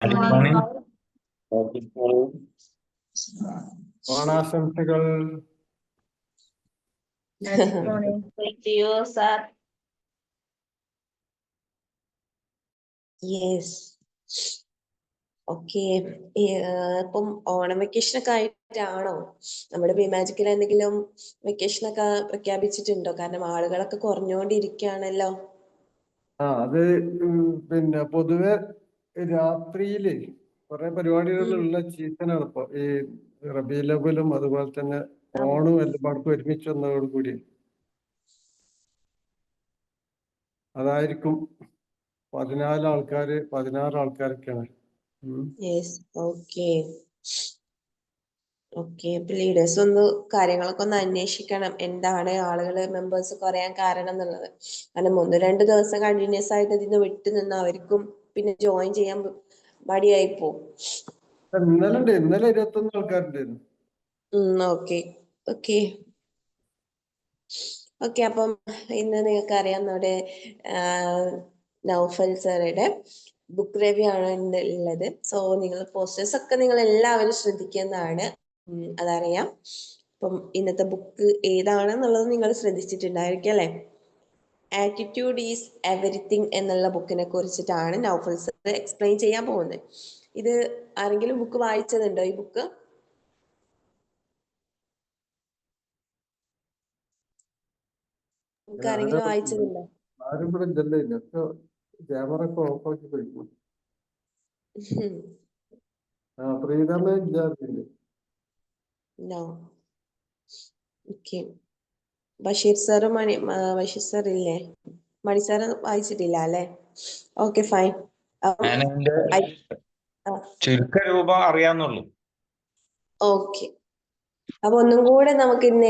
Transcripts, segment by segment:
Good morning. Good morning. ഓണാശംസകൾ. Good morning. Thank you, sir. Yes okay. ഇപ്പം Onam vacation ഒക്കെ ആയിട്ടാണോ നമ്മുടെ ബിമാജിക്കിൽ എന്തെങ്കിലും വെക്കേഷൻ ഒക്കെ പ്രഖ്യാപിച്ചിട്ടുണ്ടോ? കാരണം ആളുകളൊക്കെ കുറഞ്ഞുകൊണ്ടിരിക്കുകയാണല്ലോ. അത് പിന്നെ പൊതുവെ രാത്രിയില് കുറെ പരിപാടികളുള്ള സീസണാണ് ഇപ്പൊ. ഈ റബീഉൽ അവ്വലും അതുപോലെ തന്നെ ഓണവും എല്ലാവർക്കും ഒരുമിച്ച് വന്നതോടുകൂടി അതായിരിക്കും 16 ആൾക്കാരൊക്കെയാണ്. Yes okay okay. അപ്പൊ ലീഡേഴ്സ് ഒന്ന് കാര്യങ്ങളൊക്കെ ഒന്ന് അന്വേഷിക്കണം, എന്താണ് ആളുകള് മെമ്പേഴ്സ് കുറയാൻ കാരണം എന്നുള്ളത്. കാരണം 1-2 ദിവസം കണ്ടിന്യൂസ് ആയിട്ട് ഇതിന് വിട്ടു നിന്ന് അവർക്കും പിന്നെ ജോയിൻ ചെയ്യാൻ മടിയായി പോവും. ഇന്നലെ 21 ആൾക്കാരുണ്ടായിരുന്നു. Okay okay okay. അപ്പം ഇന്ന് നിങ്ങൾക്ക് അറിയാം നമ്മുടെ നൗഫൽ സാറുടെ ബുക്ക് റിവ്യൂ ആണ് ഉള്ളത്. സോ നിങ്ങൾ പോസ്റ്റേഴ്സ് ഒക്കെ നിങ്ങൾ എല്ലാവരും ശ്രദ്ധിക്കുന്നതാണ്, അതറിയാം. അപ്പം ഇന്നത്തെ ബുക്ക് ഏതാണെന്നുള്ളത് നിങ്ങൾ ശ്രദ്ധിച്ചിട്ടുണ്ടായിരിക്കും അല്ലെ? ആറ്റിറ്റ്യൂഡ് ഈസ് എവരിത്തിങ് എന്നുള്ള ബുക്കിനെ കുറിച്ചിട്ടാണ് നൗഫൽ സാർ എക്സ്പ്ലെയിൻ ചെയ്യാൻ പോകുന്നത്. ഇത് ആരെങ്കിലും ബുക്ക് വായിച്ചതുണ്ടോ? ഈ ബുക്ക് ആരെങ്കിലും വായിച്ചതുണ്ടോ? ആരും ഇവിടെ ഇല്ലല്ലോ, ക്യാമറ ഒക്കെ ഓഫ് ആക്കി പോയിരിക്കും. പ്രീതമേ ഇല്ലാതില്ലേ? നോ. ഓക്കെ. ബഷീർ സാർ ഇല്ലേ? മണി സാറ് വായിച്ചിട്ടില്ല അല്ലെ? Okay fine. ഞാൻ എന്റെ ചുരുക്ക അറിയാവുന്നുള്ളൂ. ഓക്കെ. അപ്പൊ ഒന്നും കൂടെ നമുക്ക് ഇന്ന്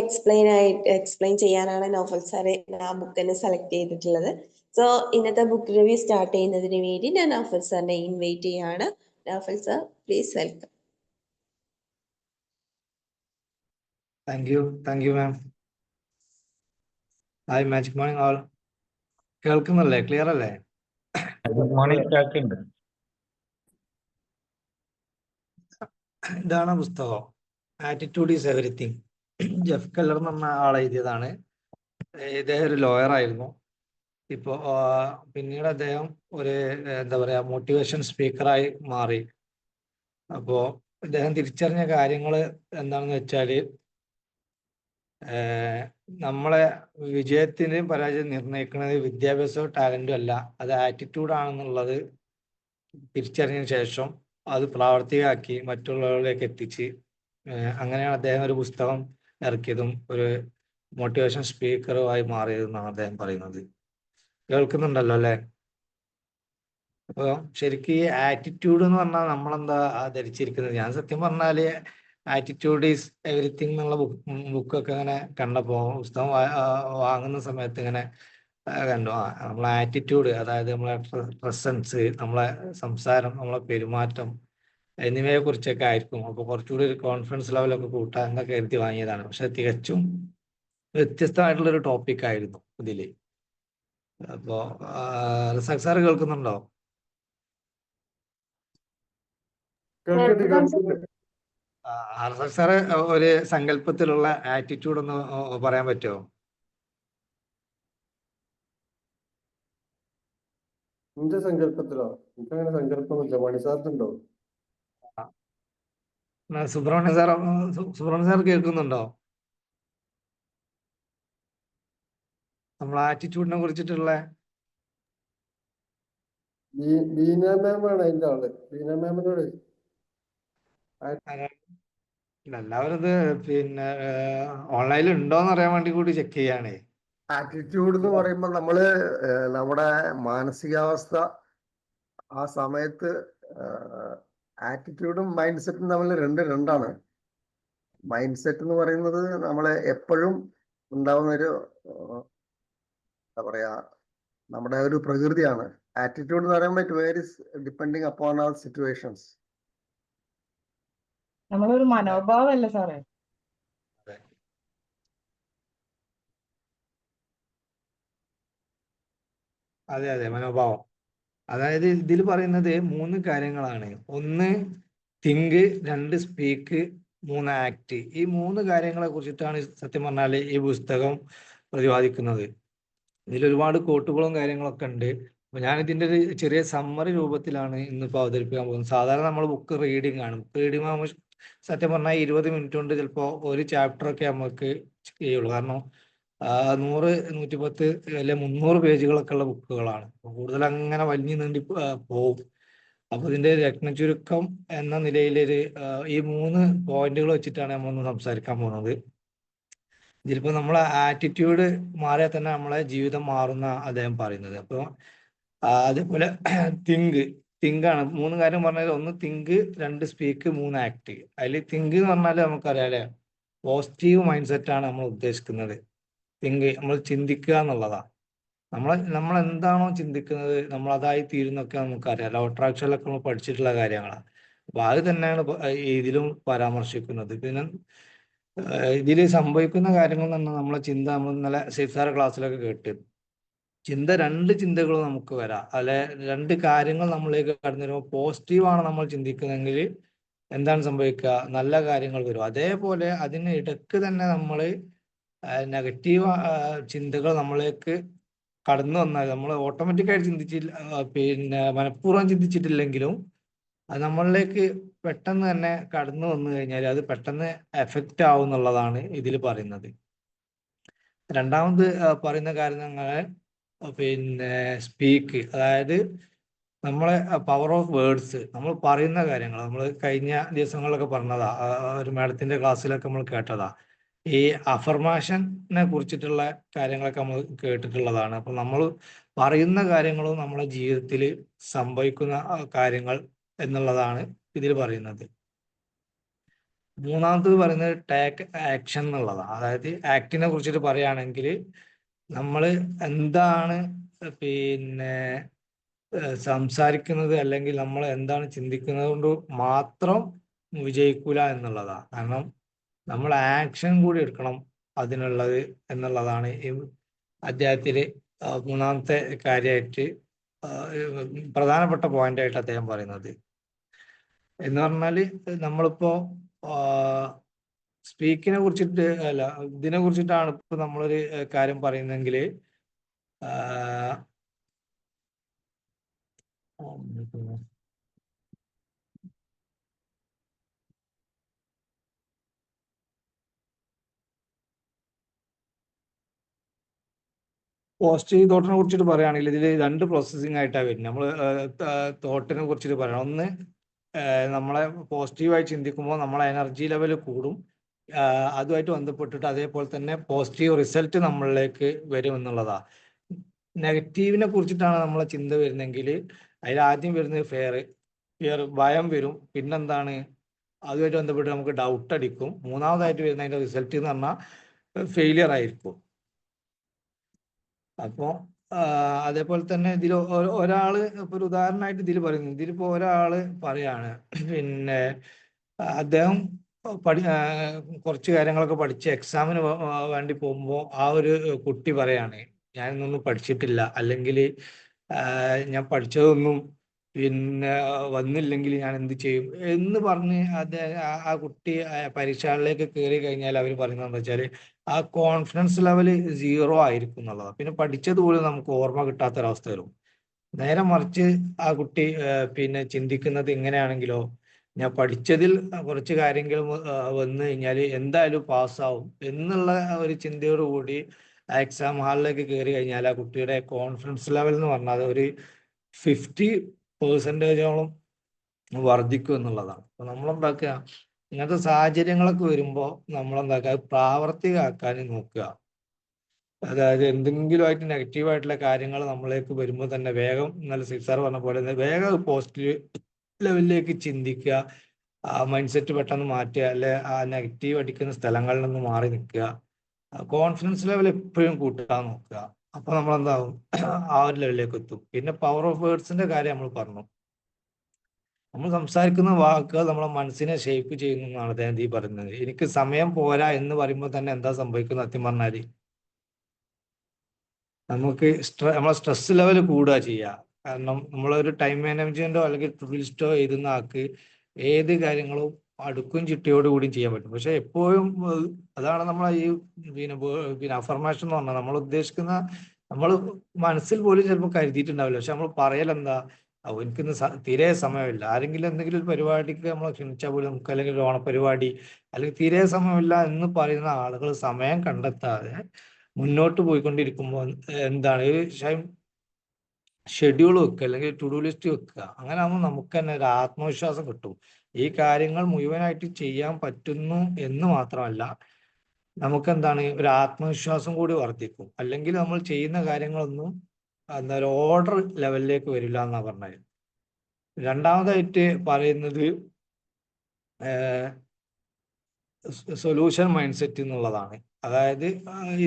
എക്സ്പ്ലെയിൻ ചെയ്യാനാണ് നൗഫൽ സാറെ ആ ബുക്കിനെ സെലക്ട് ചെയ്തിട്ടുള്ളത്. സോ ഇന്നത്തെ ബുക്ക് റിവ്യൂ സ്റ്റാർട്ട് ചെയ്യുന്നതിന് വേണ്ടി ഞാൻ നൗഫൽ സാറിനെ ഇൻവൈറ്റ് ചെയ്യാണ്. Naufal sir please welcome. Thank you ma'am. Hi magic morning all. കേൾക്കുന്നില്ലേ? ക്ലിയർ അല്ലേ? Good morning. കേൾക്കുന്നുണ്ട്. ഇതാണ് പുസ്തകം, attitude is everything. Jeff Keller എന്ന് പറഞ്ഞ ആൾ എഴുതിയതാണ്. ഇദ്ദേഹം ഒരു ലോയർ ആയിരുന്നു. ഇപ്പോൾ പിന്നീട് അദ്ദേഹം ഒരു എന്താ പറയാ മോട്ടിവേഷൻ സ്പീക്കറായി മാറി. അപ്പോൾ അദ്ദേഹം തിരിച്ചറിഞ്ഞ കാര്യങ്ങൾ എന്താണെന്ന് വെച്ചാൽ നമ്മളെ വിജയത്തിന് പരാജയം നിർണ്ണയിക്കുന്നത് വിദ്യാഭ്യാസവും ടാലന്റും അല്ല, അത് ആറ്റിറ്റ്യൂഡാണെന്നുള്ളത് തിരിച്ചറിഞ്ഞതിന് ശേഷം അത് പ്രാവർത്തികമാക്കി മറ്റുള്ളവരിലേക്ക് എത്തിച്ച് അങ്ങനെയാണ് അദ്ദേഹം ഒരു പുസ്തകം ഇറക്കിയതും ഒരു മോട്ടിവേഷൻ സ്പീക്കറുമായി മാറിയതെന്നാണ് അദ്ദേഹം പറയുന്നത്. കേൾക്കുന്നുണ്ടല്ലോ അല്ലേ? അപ്പോൾ ശരിക്കും ഈ ആറ്റിറ്റ്യൂഡ് എന്ന് പറഞ്ഞാൽ നമ്മളെന്താ ധരിച്ചിരിക്കുന്നത്? ഞാൻ സത്യം പറഞ്ഞാല് ആറ്റിറ്റ്യൂഡ് ഈസ് എവരിത്തിങ് എന്നുള്ള ബുക്കൊക്കെ ഇങ്ങനെ കണ്ടപ്പോൾ, പുസ്തകം വാങ്ങുന്ന സമയത്ത് ഇങ്ങനെ കണ്ടു. നമ്മളെ ആറ്റിറ്റ്യൂഡ്, അതായത് നമ്മളെ പ്രസൻസ്, നമ്മളെ സംസാരം, നമ്മളെ പെരുമാറ്റം എന്നിവയെ കുറിച്ചൊക്കെ ആയിരിക്കും. അപ്പോൾ കുറച്ചുകൂടി ഒരു കോൺഫിഡൻസ് ലെവലൊക്കെ കൂട്ടാൻ എന്നൊക്കെ കരുതി വാങ്ങിയതാണ്. പക്ഷെ തികച്ചും വ്യത്യസ്തമായിട്ടുള്ളൊരു ടോപ്പിക് ആയിരുന്നു ഇതില്. അപ്പോ റസാഖ് സാറ് കേൾക്കുന്നുണ്ടോ? റസാഖ് സാറ് ഒരു സങ്കല്പത്തിലുള്ള ആറ്റിറ്റ്യൂഡ് ഒന്ന് പറയാൻ പറ്റുമോ? എന്റെ സങ്കല്പത്തിലോ? എനിക്കങ്ങനെ സങ്കല്പമില്ല. മണിസാറിനുണ്ടോ? സുബ്രഹ്മണ്യ സാർ കേൾക്കുന്നുണ്ടോ? നമ്മൾ ആറ്റിറ്റ്യൂഡിനെ കുറിച്ചിട്ടുള്ള ബീന മാമാണ് അതിന്റെ ആള്. ബീന മാമിനോട് എല്ലാവരും ഇത് പിന്നെ ഓൺലൈനിൽ ഉണ്ടോന്ന് അറിയാൻ വേണ്ടി കൂടി ചെക്ക് ചെയ്യാണ്. ആറ്റിറ്റ്യൂഡ് എന്ന് പറയുമ്പോൾ നമ്മള് നമ്മുടെ മാനസികാവസ്ഥ ആ സമയത്ത് ആറ്റിറ്റ്യൂഡും മൈൻഡ് സെറ്റും തമ്മിൽ രണ്ടാണ്. മൈൻഡ് സെറ്റ് എന്ന് പറയുന്നത് നമ്മളെ എപ്പോഴും ഉണ്ടാവുന്ന ഒരു എന്താ പറയാ, നമ്മുടെ ഒരു പ്രകൃതിയാണ്. ആറ്റിറ്റ്യൂഡ് എന്ന് പറയുമ്പോൾ it varies depending upon our situations. നമ്മളൊരു മനോഭാവമല്ലേ സാറേ? അതെ, മനോഭാവം. അതായത് ഇതിൽ പറയുന്നത് 3 കാര്യങ്ങളാണ്. 1 തിങ്ക്, 2 സ്പീക്ക്, 3 ആക്ട്. ഈ 3 കാര്യങ്ങളെ കുറിച്ചിട്ടാണ് സത്യം പറഞ്ഞാൽ ഈ പുസ്തകം പ്രതിപാദിക്കുന്നത്. ഇതിൽ ഒരുപാട് കോട്ടുകളും കാര്യങ്ങളൊക്കെ ഉണ്ട്. അപ്പൊ ഞാൻ ഇതിന്റെ ഒരു ചെറിയ സമ്മറി രൂപത്തിലാണ് ഇന്നിപ്പോൾ അവതരിപ്പിക്കാൻ പോകുന്നത്. സാധാരണ നമ്മൾ ബുക്ക് റീഡിംഗ് ആണ്. ബുക്ക് റീഡിംഗ് ആകുമ്പോൾ സത്യം പറഞ്ഞാൽ 20 മിനിറ്റ് കൊണ്ട് ചിലപ്പോൾ ഒരു ചാപ്റ്റർ ഒക്കെ നമുക്ക് ചെയ്യുള്ളൂ. കാരണം 100, 110 അല്ലെ 300 പേജുകളൊക്കെ ഉള്ള ബുക്കുകളാണ്. കൂടുതൽ അങ്ങനെ വലിഞ്ഞു നീണ്ടി പോവും. അപ്പൊ ഇതിന്റെ രത്നചുരുക്കം എന്ന നിലയിലൊരു ഈ 3 പോയിന്റുകൾ വെച്ചിട്ടാണ് നമ്മളൊന്ന് സംസാരിക്കാൻ പോകുന്നത്. ഇതിലിപ്പോ നമ്മളെ ആറ്റിറ്റ്യൂഡ് മാറിയാൽ തന്നെ നമ്മളെ ജീവിതം മാറുന്ന അദ്ദേഹം പറയുന്നത്. അപ്പൊ അതേപോലെ തിങ്ക് ആണ് 3 കാര്യം പറഞ്ഞാൽ. 1 തിങ്ക്, 2 സ്പീക്ക്, 3 ആക്ട്. അതിൽ തിങ്ക് എന്ന് പറഞ്ഞാൽ നമുക്കറിയാം അല്ലെ, പോസിറ്റീവ് മൈൻഡ് സെറ്റ് ആണ് നമ്മൾ ഉദ്ദേശിക്കുന്നത്. തിങ്ക് നമ്മൾ ചിന്തിക്കുക എന്നുള്ളതാ. നമ്മൾ എന്താണോ ചിന്തിക്കുന്നത് നമ്മൾ അതായി തീരുന്നൊക്കെ നമുക്കറിയാം. ലോ അട്രാക്ഷനിലൊക്കെ നമ്മൾ പഠിച്ചിട്ടുള്ള കാര്യങ്ങളാണ്. അപ്പൊ അത് തന്നെയാണ് ഇതിലും പരാമർശിക്കുന്നത്. പിന്നെ ഇതിൽ സംഭവിക്കുന്ന കാര്യങ്ങൾ എന്ന് പറഞ്ഞാൽ നമ്മളെ ചിന്ത, നമ്മൾ ഇന്നലെ സിസാർ ക്ലാസ്സിലൊക്കെ കേട്ട്, ചിന്ത 2 ചിന്തകളും നമുക്ക് വരാം. അല്ലെ 2 കാര്യങ്ങൾ നമ്മളിലേക്ക് കടന്നു വരുമ്പോൾ പോസിറ്റീവാണ് നമ്മൾ ചിന്തിക്കുന്നതെങ്കിൽ എന്താണ് സംഭവിക്കുക, നല്ല കാര്യങ്ങൾ വരും. അതേപോലെ അതിന് ഇടക്ക് തന്നെ നമ്മൾ നെഗറ്റീവ് ചിന്തകൾ നമ്മളിലേക്ക് കടന്നു വന്നാൽ നമ്മൾ ഓട്ടോമാറ്റിക്കായിട്ട് ചിന്തിച്ചില്ല, പിന്നെ മനഃപൂർവ്വം ചിന്തിച്ചിട്ടില്ലെങ്കിലും അത് നമ്മളിലേക്ക് പെട്ടെന്ന് തന്നെ കടന്നു വന്നു കഴിഞ്ഞാൽ അത് പെട്ടെന്ന് എഫക്റ്റ് ആവും എന്നുള്ളതാണ് ഇതിൽ പറയുന്നത്. രണ്ടാമത് പറയുന്ന കാര്യങ്ങൾ പിന്നെ സ്പീക്ക്, അതായത് നമ്മളെ പവർ ഓഫ് വേർഡ്സ്. നമ്മൾ പറയുന്ന കാര്യങ്ങൾ നമ്മൾ കഴിഞ്ഞ ദിവസങ്ങളിലൊക്കെ പറഞ്ഞതാ, ഒരു മാഡത്തിന്റെ ക്ലാസ്സിലൊക്കെ നമ്മൾ കേട്ടതാ. ഈ അഫർമേഷനെ കുറിച്ചിട്ടുള്ള കാര്യങ്ങളൊക്കെ നമ്മൾ കേട്ടിട്ടുള്ളതാണ്. അപ്പൊ നമ്മൾ പറയുന്ന കാര്യങ്ങളും നമ്മുടെ ജീവിതത്തിൽ സംഭവിക്കുന്ന കാര്യങ്ങൾ എന്നുള്ളതാണ് ഇതിൽ പറയുന്നത്. മൂന്നാമത്തത് പറയുന്നത് ടേക്ക് ആക്ഷൻ എന്നുള്ളതാണ്. അതായത് ആക്ടിനെ കുറിച്ചിട്ട് പറയുകയാണെങ്കിൽ നമ്മൾ എന്താണ് പിന്നെ സംസാരിക്കുന്നത് അല്ലെങ്കിൽ നമ്മൾ എന്താണ് ചിന്തിക്കുന്നത് കൊണ്ട് മാത്രം വിജയിക്കൂല എന്നുള്ളതാണ്. കാരണം നമ്മൾ ആക്ഷൻ കൂടി എടുക്കണം അതിനുള്ളത് എന്നുള്ളതാണ് ഈ അദ്ദേഹത്തില് 3-ാമത്തെ കാര്യമായിട്ട് പ്രധാനപ്പെട്ട പോയിന്റായിട്ട് അദ്ദേഹം പറയുന്നത്. എന്ന് പറഞ്ഞാല് നമ്മളിപ്പോ സ്പീക്കിനെ കുറിച്ചിട്ട് അല്ല, ഇതിനെ കുറിച്ചിട്ടാണ് ഇപ്പൊ നമ്മളൊരു കാര്യം പറയുന്നെങ്കിൽ പോസിറ്റീവ് തോട്ടിനെ കുറിച്ചിട്ട് പറയുകയാണെങ്കിൽ ഇതിൽ 2 പ്രോസസ്സിംഗ് ആയിട്ടാണ് വരുന്നത്. നമ്മൾ തോട്ടിനെ കുറിച്ചിട്ട് പറയണം. ഒന്ന്, നമ്മളെ പോസിറ്റീവായി ചിന്തിക്കുമ്പോൾ നമ്മളെ എനർജി ലെവൽ കൂടും. അതുമായിട്ട് ബന്ധപ്പെട്ടിട്ട് അതേപോലെ തന്നെ പോസിറ്റീവ് റിസൾട്ട് നമ്മളിലേക്ക് വരും എന്നുള്ളതാണ്. നെഗറ്റീവിനെ കുറിച്ചിട്ടാണ് നമ്മളെ ചിന്ത വരുന്നെങ്കിൽ അതിൽ ആദ്യം വരുന്നത് ഫിയർ, ഭയം വരും. പിന്നെന്താണ്, അതുമായിട്ട് ബന്ധപ്പെട്ട് നമുക്ക് ഡൗട്ട് അടിക്കും. മൂന്നാമതായിട്ട് വരുന്ന അതിന്റെ റിസൾട്ട് എന്ന് പറഞ്ഞാൽ ഫെയിലിയർ ആയിരിക്കും. അപ്പോൾ അതേപോലെ തന്നെ ഇതിൽ ഒരാള് ഇപ്പൊ ഒരു ഉദാഹരണമായിട്ട് ഇതിൽ പറയുന്നു. ഇതിലിപ്പോ ഒരാള് പറയാണ്, പിന്നെ അദ്ദേഹം കുറച്ച് കാര്യങ്ങളൊക്കെ പഠിച്ച് എക്സാമിന് വേണ്ടി പോകുമ്പോൾ ആ ഒരു കുട്ടി പറയാണ്, ഞാനൊന്നും പഠിച്ചിട്ടില്ല, അല്ലെങ്കിൽ ഞാൻ പഠിച്ചതൊന്നും പിന്നെ വന്നില്ലെങ്കിൽ ഞാൻ എന്ത് ചെയ്യും എന്ന് പറഞ്ഞ് ആ കുട്ടി പരീക്ഷ ഹാളിലേക്ക് കയറി കഴിഞ്ഞാൽ അവർ പറയുന്നത് എന്താ വെച്ചാൽ ആ കോൺഫിഡൻസ് ലെവല് 0 ആയിരിക്കും എന്നുള്ളതാണ്. പിന്നെ പഠിച്ചത് പോലും നമുക്ക് ഓർമ്മ കിട്ടാത്തൊരവസ്ഥ വരും. നേരെ മറിച്ച് ആ കുട്ടി പിന്നെ ചിന്തിക്കുന്നത് എങ്ങനെയാണെങ്കിലോ, ഞാൻ പഠിച്ചതിൽ കുറച്ച് കാര്യങ്ങൾ വന്നു കഴിഞ്ഞാൽ എന്തായാലും പാസ്സാവും എന്നുള്ള ഒരു ചിന്തയോട് കൂടി ആ എക്സാം ഹാളിലേക്ക് കയറി കഴിഞ്ഞാൽ ആ കുട്ടിയുടെ കോൺഫിഡൻസ് ലെവൽ എന്ന് പറഞ്ഞാൽ ഒരു 50% വർദ്ധിക്കും എന്നുള്ളതാണ്. അപ്പൊ നമ്മളെന്താക്കുക, ഇങ്ങനത്തെ സാഹചര്യങ്ങളൊക്കെ വരുമ്പോൾ നമ്മളെന്താക്കുക, പ്രാവർത്തികമാക്കാൻ നോക്കുക. അതായത് എന്തെങ്കിലുമായിട്ട് നെഗറ്റീവായിട്ടുള്ള കാര്യങ്ങൾ നമ്മളിലേക്ക് വരുമ്പോൾ തന്നെ വേഗം, ഇന്നലെ സിക്സാർ പറഞ്ഞ പോലെ വേഗം പോസിറ്റീവ് ലെവലിലേക്ക് ചിന്തിക്കുക, ആ മൈൻഡ് സെറ്റ് പെട്ടെന്ന് മാറ്റുക, അല്ലെ ആ നെഗറ്റീവ് അടിക്കുന്ന സ്ഥലങ്ങളിൽ നിന്ന് മാറി നിൽക്കുക, കോൺഫിഡൻസ് ലെവൽ എപ്പോഴും കൂട്ടാൻ നോക്കുക. അപ്പൊ നമ്മളെന്താവും, ആ ഒരു ലെവലിലേക്ക് എത്തും. പിന്നെ പവർ ഓഫ് വേർഡ്സിന്റെ കാര്യം നമ്മൾ പറഞ്ഞു. നമ്മൾ സംസാരിക്കുന്ന വാക്കുകൾ നമ്മളെ മനസ്സിനെ ഷേപ്പ് ചെയ്യുന്നു എന്നാണ് അദ്ദേഹം ഈ പറയുന്നത്. എനിക്ക് സമയം പോരാ എന്ന് പറയുമ്പോൾ തന്നെ എന്താ സംഭവിക്കുന്നത് സത്യം പറഞ്ഞാല്, നമുക്ക് നമ്മളെ സ്ട്രെസ് ലെവൽ കൂടുക ചെയ്യുക. കാരണം നമ്മളൊരു ടൈം മാനേജ്മെന്റോ അല്ലെങ്കിൽ ടു ലിസ്റ്റോ എഴുതുന്ന ആൾക്ക് ഏത് കാര്യങ്ങളും അടുക്കും ചിട്ടയോടുകൂടിയും ചെയ്യാൻ പറ്റും. പക്ഷെ എപ്പോഴും അതാണ് നമ്മളെ ഈ പിന്നെ അഫർമേഷൻ എന്ന് പറഞ്ഞാൽ നമ്മൾ ഉദ്ദേശിക്കുന്ന നമ്മൾ മനസ്സിൽ പോലും ചിലപ്പോൾ കരുതിയിട്ടുണ്ടാവില്ല. പക്ഷെ നമ്മൾ പറയലെന്താ, എനിക്കിന്ന് തീരെ സമയമില്ല, ആരെങ്കിലും എന്തെങ്കിലും ഒരു പരിപാടിക്ക് നമ്മൾ ക്ഷണിച്ചാൽ പോലും നമുക്ക്, അല്ലെങ്കിൽ ഒരു ഓണപരിപാടി അല്ലെങ്കിൽ തീരെ സമയമില്ല എന്ന് പറയുന്ന ആളുകൾ സമയം കണ്ടെത്താതെ മുന്നോട്ട് പോയിക്കൊണ്ടിരിക്കുമ്പോൾ എന്താണ് ഷെഡ്യൂൾ വെക്കുക അല്ലെങ്കിൽ ടു ഡു ലിസ്റ്റ് വെക്കുക. അങ്ങനെ ആകുമ്പോൾ നമുക്ക് തന്നെ ഒരു ആത്മവിശ്വാസം കിട്ടും. ഈ കാര്യങ്ങൾ മുഴുവനായിട്ട് ചെയ്യാൻ പറ്റുന്നു എന്ന് മാത്രമല്ല, നമുക്ക് എന്താണ് ഒരു ആത്മവിശ്വാസം കൂടി വർദ്ധിക്കും. അല്ലെങ്കിൽ നമ്മൾ ചെയ്യുന്ന കാര്യങ്ങളൊന്നും എന്താ ഒരു ഓർഡർ ലെവലിലേക്ക് വരില്ല എന്നാ പറഞ്ഞത്. രണ്ടാമതായിട്ട് പറയുന്നത് സൊല്യൂഷൻ മൈൻഡ് സെറ്റ് എന്നുള്ളതാണ്. അതായത്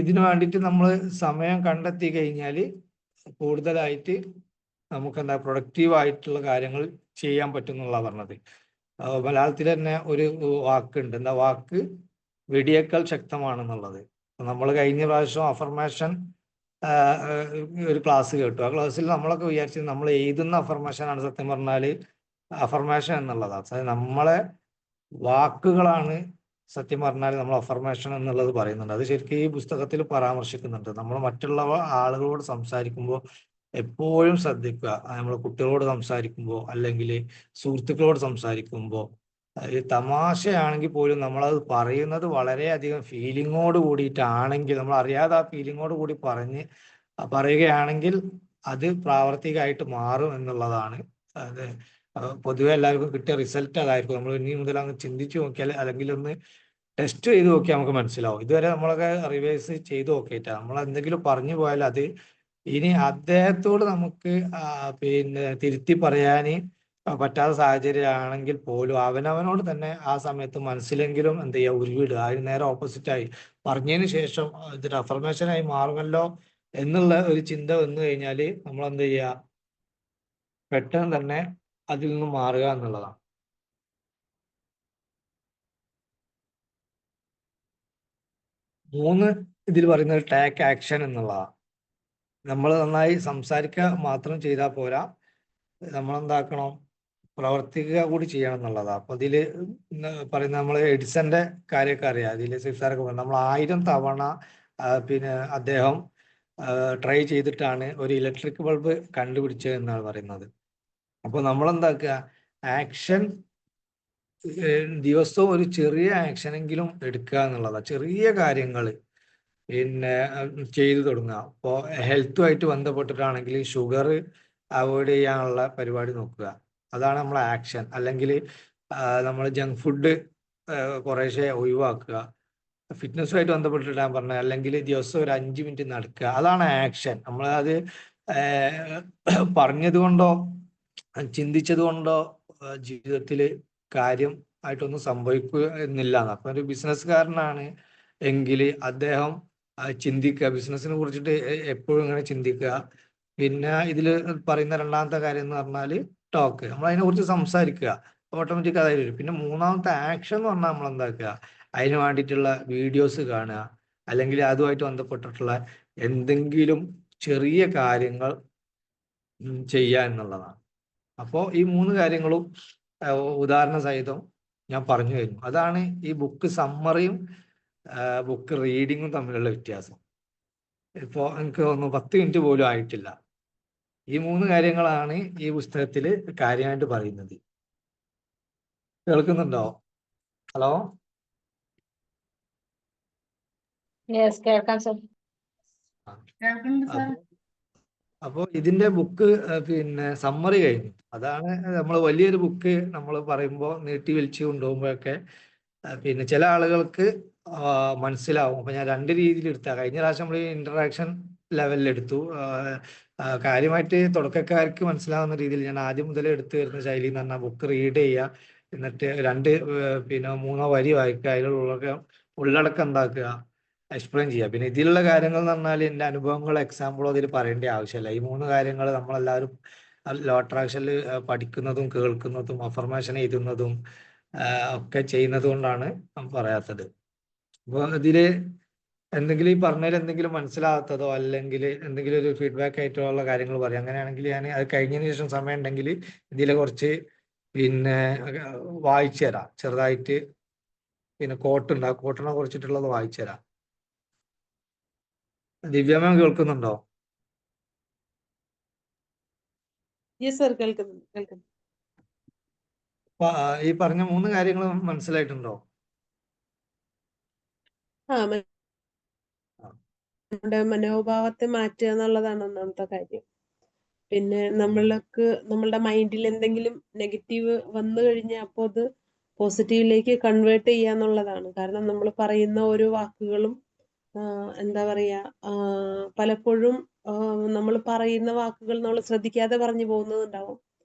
ഇതിനു വേണ്ടിയിട്ട് നമ്മൾ സമയം കണ്ടെത്തി കഴിഞ്ഞാൽ കൂടുതലായിട്ട് നമുക്ക് എന്താ പ്രൊഡക്റ്റീവ് ആയിട്ടുള്ള കാര്യങ്ങൾ ചെയ്യാൻ പറ്റും എന്നുള്ള പറഞ്ഞത്. മലയാളത്തിൽ തന്നെ ഒരു വാക്കുണ്ട്, എന്താ വാക്ക് വെടിയേക്കാൾ ശക്തമാണെന്നുള്ളത്. നമ്മൾ കഴിഞ്ഞ പ്രാവശ്യം അഫർമേഷൻ ഒരു ക്ലാസ് കേട്ടു. ആ ക്ലാസ്സിൽ നമ്മളൊക്കെ വിചാരിച്ചത് നമ്മൾ എഴുതുന്ന അഫർമേഷൻ ആണ് സത്യം പറഞ്ഞാൽ അഫർമേഷൻ എന്നുള്ളതാണ്. അതായത് നമ്മളെ വാക്കുകളാണ് സത്യം പറഞ്ഞാൽ നമ്മൾ അഫർമേഷൻ എന്നുള്ളത് പറയുന്നുണ്ട്. അത് ശരിക്കും ഈ പുസ്തകത്തിൽ പരാമർശിക്കുന്നുണ്ട്. നമ്മൾ മറ്റുള്ള ആളുകളോട് സംസാരിക്കുമ്പോൾ എപ്പോഴും ശ്രദ്ധിക്കുക. നമ്മൾ കുട്ടികളോട് സംസാരിക്കുമ്പോൾ അല്ലെങ്കിൽ സുഹൃത്തുക്കളോട് സംസാരിക്കുമ്പോൾ ഈ തമാശയാണെങ്കിൽ പോലും നമ്മളത് പറയുന്നത് വളരെയധികം ഫീലിങ്ങോട് കൂടിയിട്ടാണെങ്കിൽ, നമ്മൾ അറിയാതെ ആ ഫീലിങ്ങോട് കൂടി പറയുകയാണെങ്കിൽ അത് പ്രാവർത്തികമായിട്ട് മാറും എന്നുള്ളതാണ്. അത് പൊതുവെ എല്ലാവർക്കും കിട്ടിയ റിസൾട്ട് അതായിരിക്കും. നമ്മൾ ഇനി മുതൽ അങ്ങ് ചിന്തിച്ചു നോക്കിയാൽ അല്ലെങ്കിൽ ഒന്ന് ടെസ്റ്റ് ചെയ്ത് നോക്കിയാൽ നമുക്ക് മനസ്സിലാവും. ഇതുവരെ നമ്മളൊക്കെ റിവൈസ് ചെയ്ത് നോക്കിയിട്ടാണ് നമ്മൾ എന്തെങ്കിലും പറഞ്ഞു പോയാൽ അത് ഇനി അദ്ദേഹത്തോട് നമുക്ക് പിന്നെ തിരുത്തി പറയാൻ പറ്റാത്ത സാഹചര്യമാണെങ്കിൽ പോലും അവനവനോട് തന്നെ ആ സമയത്ത് മനസ്സിലെങ്കിലും എന്ത് ചെയ്യുക, ഉരുവിടുക. അതിന് നേരെ ഓപ്പോസിറ്റായി പറഞ്ഞതിന് ശേഷം ഇതൊരു അഫർമേഷനായി മാറുമല്ലോ എന്നുള്ള ഒരു ചിന്ത വന്നു കഴിഞ്ഞാൽ നമ്മൾ എന്ത് ചെയ്യുക, പെട്ടെന്ന് തന്നെ അതിൽ നിന്ന് മാറുക എന്നുള്ളതാണ്. മൂന്ന് ഇതിൽ പറയുന്നത് ടേക്ക് ആക്ഷൻ എന്നുള്ളതാണ്. നമ്മൾ നന്നായി സംസാരിക്കുക മാത്രം ചെയ്താൽ പോരാ, നമ്മളെന്താക്കണം, പ്രവർത്തിക്കുക കൂടി ചെയ്യണം എന്നുള്ളതാണ്. അപ്പൊ ഇതില് പറയുന്ന നമ്മൾ എഡിസന്റെ കാര്യമൊക്കെ അറിയാം. അതില് സിസാറൊക്കെ പറഞ്ഞു നമ്മൾ 1000 തവണ പിന്നെ അദ്ദേഹം ട്രൈ ചെയ്തിട്ടാണ് ഒരു ഇലക്ട്രിക് ബൾബ് കണ്ടുപിടിച്ചത് എന്നാണ് പറയുന്നത്. അപ്പൊ നമ്മളെന്താക്കുക, ആക്ഷൻ ദിവസവും ഒരു ചെറിയ ആക്ഷനെങ്കിലും എടുക്കുക എന്നുള്ളതാണ്. ചെറിയ കാര്യങ്ങൾ പിന്നെ ചെയ്തു തുടങ്ങുക. ഇപ്പോൾ ഹെൽത്തുമായിട്ട് ബന്ധപ്പെട്ടിട്ടാണെങ്കിൽ ഷുഗർ അവോയ്ഡ് ചെയ്യാനുള്ള പരിപാടി നോക്കുക. അതാണ് നമ്മളെ ആക്ഷൻ. അല്ലെങ്കിൽ നമ്മൾ ജങ്ക് ഫുഡ് കുറേശ്ശെ ഒഴിവാക്കുക. ഫിറ്റ്നസ്സുമായിട്ട് ബന്ധപ്പെട്ടിട്ട് ഞാൻ പറഞ്ഞത്, അല്ലെങ്കിൽ ദിവസം ഒരു 5 മിനിറ്റ് നടക്കുക, അതാണ് ആക്ഷൻ. നമ്മളത് പറഞ്ഞത് കൊണ്ടോ ചിന്തിച്ചത് കൊണ്ടോ ജീവിതത്തിൽ കാര്യം ആയിട്ടൊന്നും സംഭവിക്കുന്നില്ല. അപ്പൊ ഒരു ബിസിനസ്സുകാരനാണ് എങ്കിൽ അദ്ദേഹം ചിന്തിക്കുക, ബിസിനസ്സിനെ കുറിച്ചിട്ട് എപ്പോഴും ഇങ്ങനെ ചിന്തിക്കുക. പിന്നെ ഇതിൽ പറയുന്ന രണ്ടാമത്തെ കാര്യം എന്ന് പറഞ്ഞാൽ ടോക്ക്, നമ്മൾ അതിനെക്കുറിച്ച് സംസാരിക്കുക, ഓട്ടോമാറ്റിക് അതായത് വരും. പിന്നെ മൂന്നാമത്തെ ആക്ഷൻ എന്ന് പറഞ്ഞാൽ നമ്മൾ എന്താക്കുക, അതിന് വേണ്ടിയിട്ടുള്ള വീഡിയോസ് കാണുക, അല്ലെങ്കിൽ അതുമായിട്ട് ബന്ധപ്പെട്ടിട്ടുള്ള എന്തെങ്കിലും ചെറിയ കാര്യങ്ങൾ ചെയ്യുക എന്നുള്ളതാണ്. അപ്പോൾ ഈ 3 കാര്യങ്ങളും ഉദാഹരണ സഹിതം ഞാൻ പറഞ്ഞു കഴിഞ്ഞു. അതാണ് ഈ ബുക്ക് സമ്മറിയും ബുക്ക് റീഡിങ്ങും തമ്മിലുള്ള വ്യത്യാസം. ഇപ്പോൾ എനിക്ക് തോന്നുന്നു 10 മിനിറ്റ് പോലും ആയിട്ടില്ല. ഈ 3 കാര്യങ്ങളാണ് ഈ പുസ്തകത്തിൽ കാര്യമായിട്ട് പറയുന്നത്. കേൾക്കുന്നുണ്ടോ? ഹലോ, കേൾക്കാം സർ. അപ്പോൾ ഇതിന്റെ ബുക്ക് പിന്നെ സമ്മറി കഴിഞ്ഞു. അതാണ് നമ്മൾ വലിയൊരു ബുക്ക് നമ്മൾ പറയുമ്പോൾ നീട്ടി വലിച്ചു കൊണ്ടുപോകുമ്പോഴൊക്കെ പിന്നെ ചില ആളുകൾക്ക് മനസ്സിലാവും. അപ്പൊ ഞാൻ 2 രീതിയിൽ എടുത്താൽ, കഴിഞ്ഞ പ്രാവശ്യം നമ്മൾ ഇന്ററാക്ഷൻ ലെവലിൽ എടുത്തു. കാര്യമായിട്ട് തുടക്കക്കാർക്ക് മനസ്സിലാവുന്ന രീതിയിൽ ഞാൻ ആദ്യം മുതലേ എടുത്തു വരുന്ന ശൈലി എന്ന് പറഞ്ഞാൽ ബുക്ക് റീഡ് ചെയ്യുക, എന്നിട്ട് 2 പിന്നെ 3 വരി വായിക്കുക, അതിലുള്ള ഉള്ളടക്കം എന്താക്കുക, എക്സ്പ്ലെയിൻ ചെയ്യുക. പിന്നെ ഇതിലുള്ള കാര്യങ്ങൾ എന്ന് പറഞ്ഞാൽ എൻ്റെ അനുഭവങ്ങളോ എക്സാമ്പിളോ അതിൽ പറയേണ്ട ആവശ്യമില്ല. ഈ 3 കാര്യങ്ങൾ നമ്മളെല്ലാവരും ലോ അട്രാക്ഷനിൽ പഠിക്കുന്നതും കേൾക്കുന്നതും അഫർമേഷൻ എഴുതുന്നതും ഒക്കെ ചെയ്യുന്നത് കൊണ്ടാണ് പറയാത്തത്. അപ്പോൾ ഇതില് എന്തെങ്കിലും ഈ പറഞ്ഞതിൽ എന്തെങ്കിലും മനസ്സിലാകാത്തതോ അല്ലെങ്കിൽ എന്തെങ്കിലും ഒരു ഫീഡ്ബാക്ക് ആയിട്ടുള്ള കാര്യങ്ങൾ പറയാം. അങ്ങനെയാണെങ്കിൽ ഞാൻ അത് കഴിഞ്ഞതിന് ശേഷം സമയം ഉണ്ടെങ്കിൽ ഇതിലെ കുറച്ച് പിന്നെ വായിച്ചു തരാം ചെറുതായിട്ട്. പിന്നെ കോട്ടുണ്ട്, ആ കോട്ടിനെ കുറിച്ചിട്ടുള്ളത് വായിച്ചു തരാം. ദിവ്യാമ്മ കേൾക്കുന്നുണ്ടോ? യെസ് സർ, കേൾക്കുന്നു. ഈ പറഞ്ഞ 3 കാര്യങ്ങൾ മനസ്സിലായിട്ടുണ്ടോ? നമ്മുടെ മനോഭാവത്തെ മാറ്റുക എന്നുള്ളതാണ് ഒന്നാമത്തെ കാര്യം. പിന്നെ നമ്മളുടെ മൈൻഡിൽ എന്തെങ്കിലും നെഗറ്റീവ് വന്നു കഴിഞ്ഞാൽ അപ്പോൾ അത് പോസിറ്റീവിലേക്ക് കൺവേർട്ട് ചെയ്യുക എന്നുള്ളതാണ്. കാരണം നമ്മൾ പറയുന്ന ഓരോ വാക്കുകളും എന്താ പറയാ, പലപ്പോഴും നമ്മൾ പറയുന്ന വാക്കുകൾ നമ്മൾ ശ്രദ്ധിക്കാതെ പറഞ്ഞു പോകുന്നതുണ്ടാവും.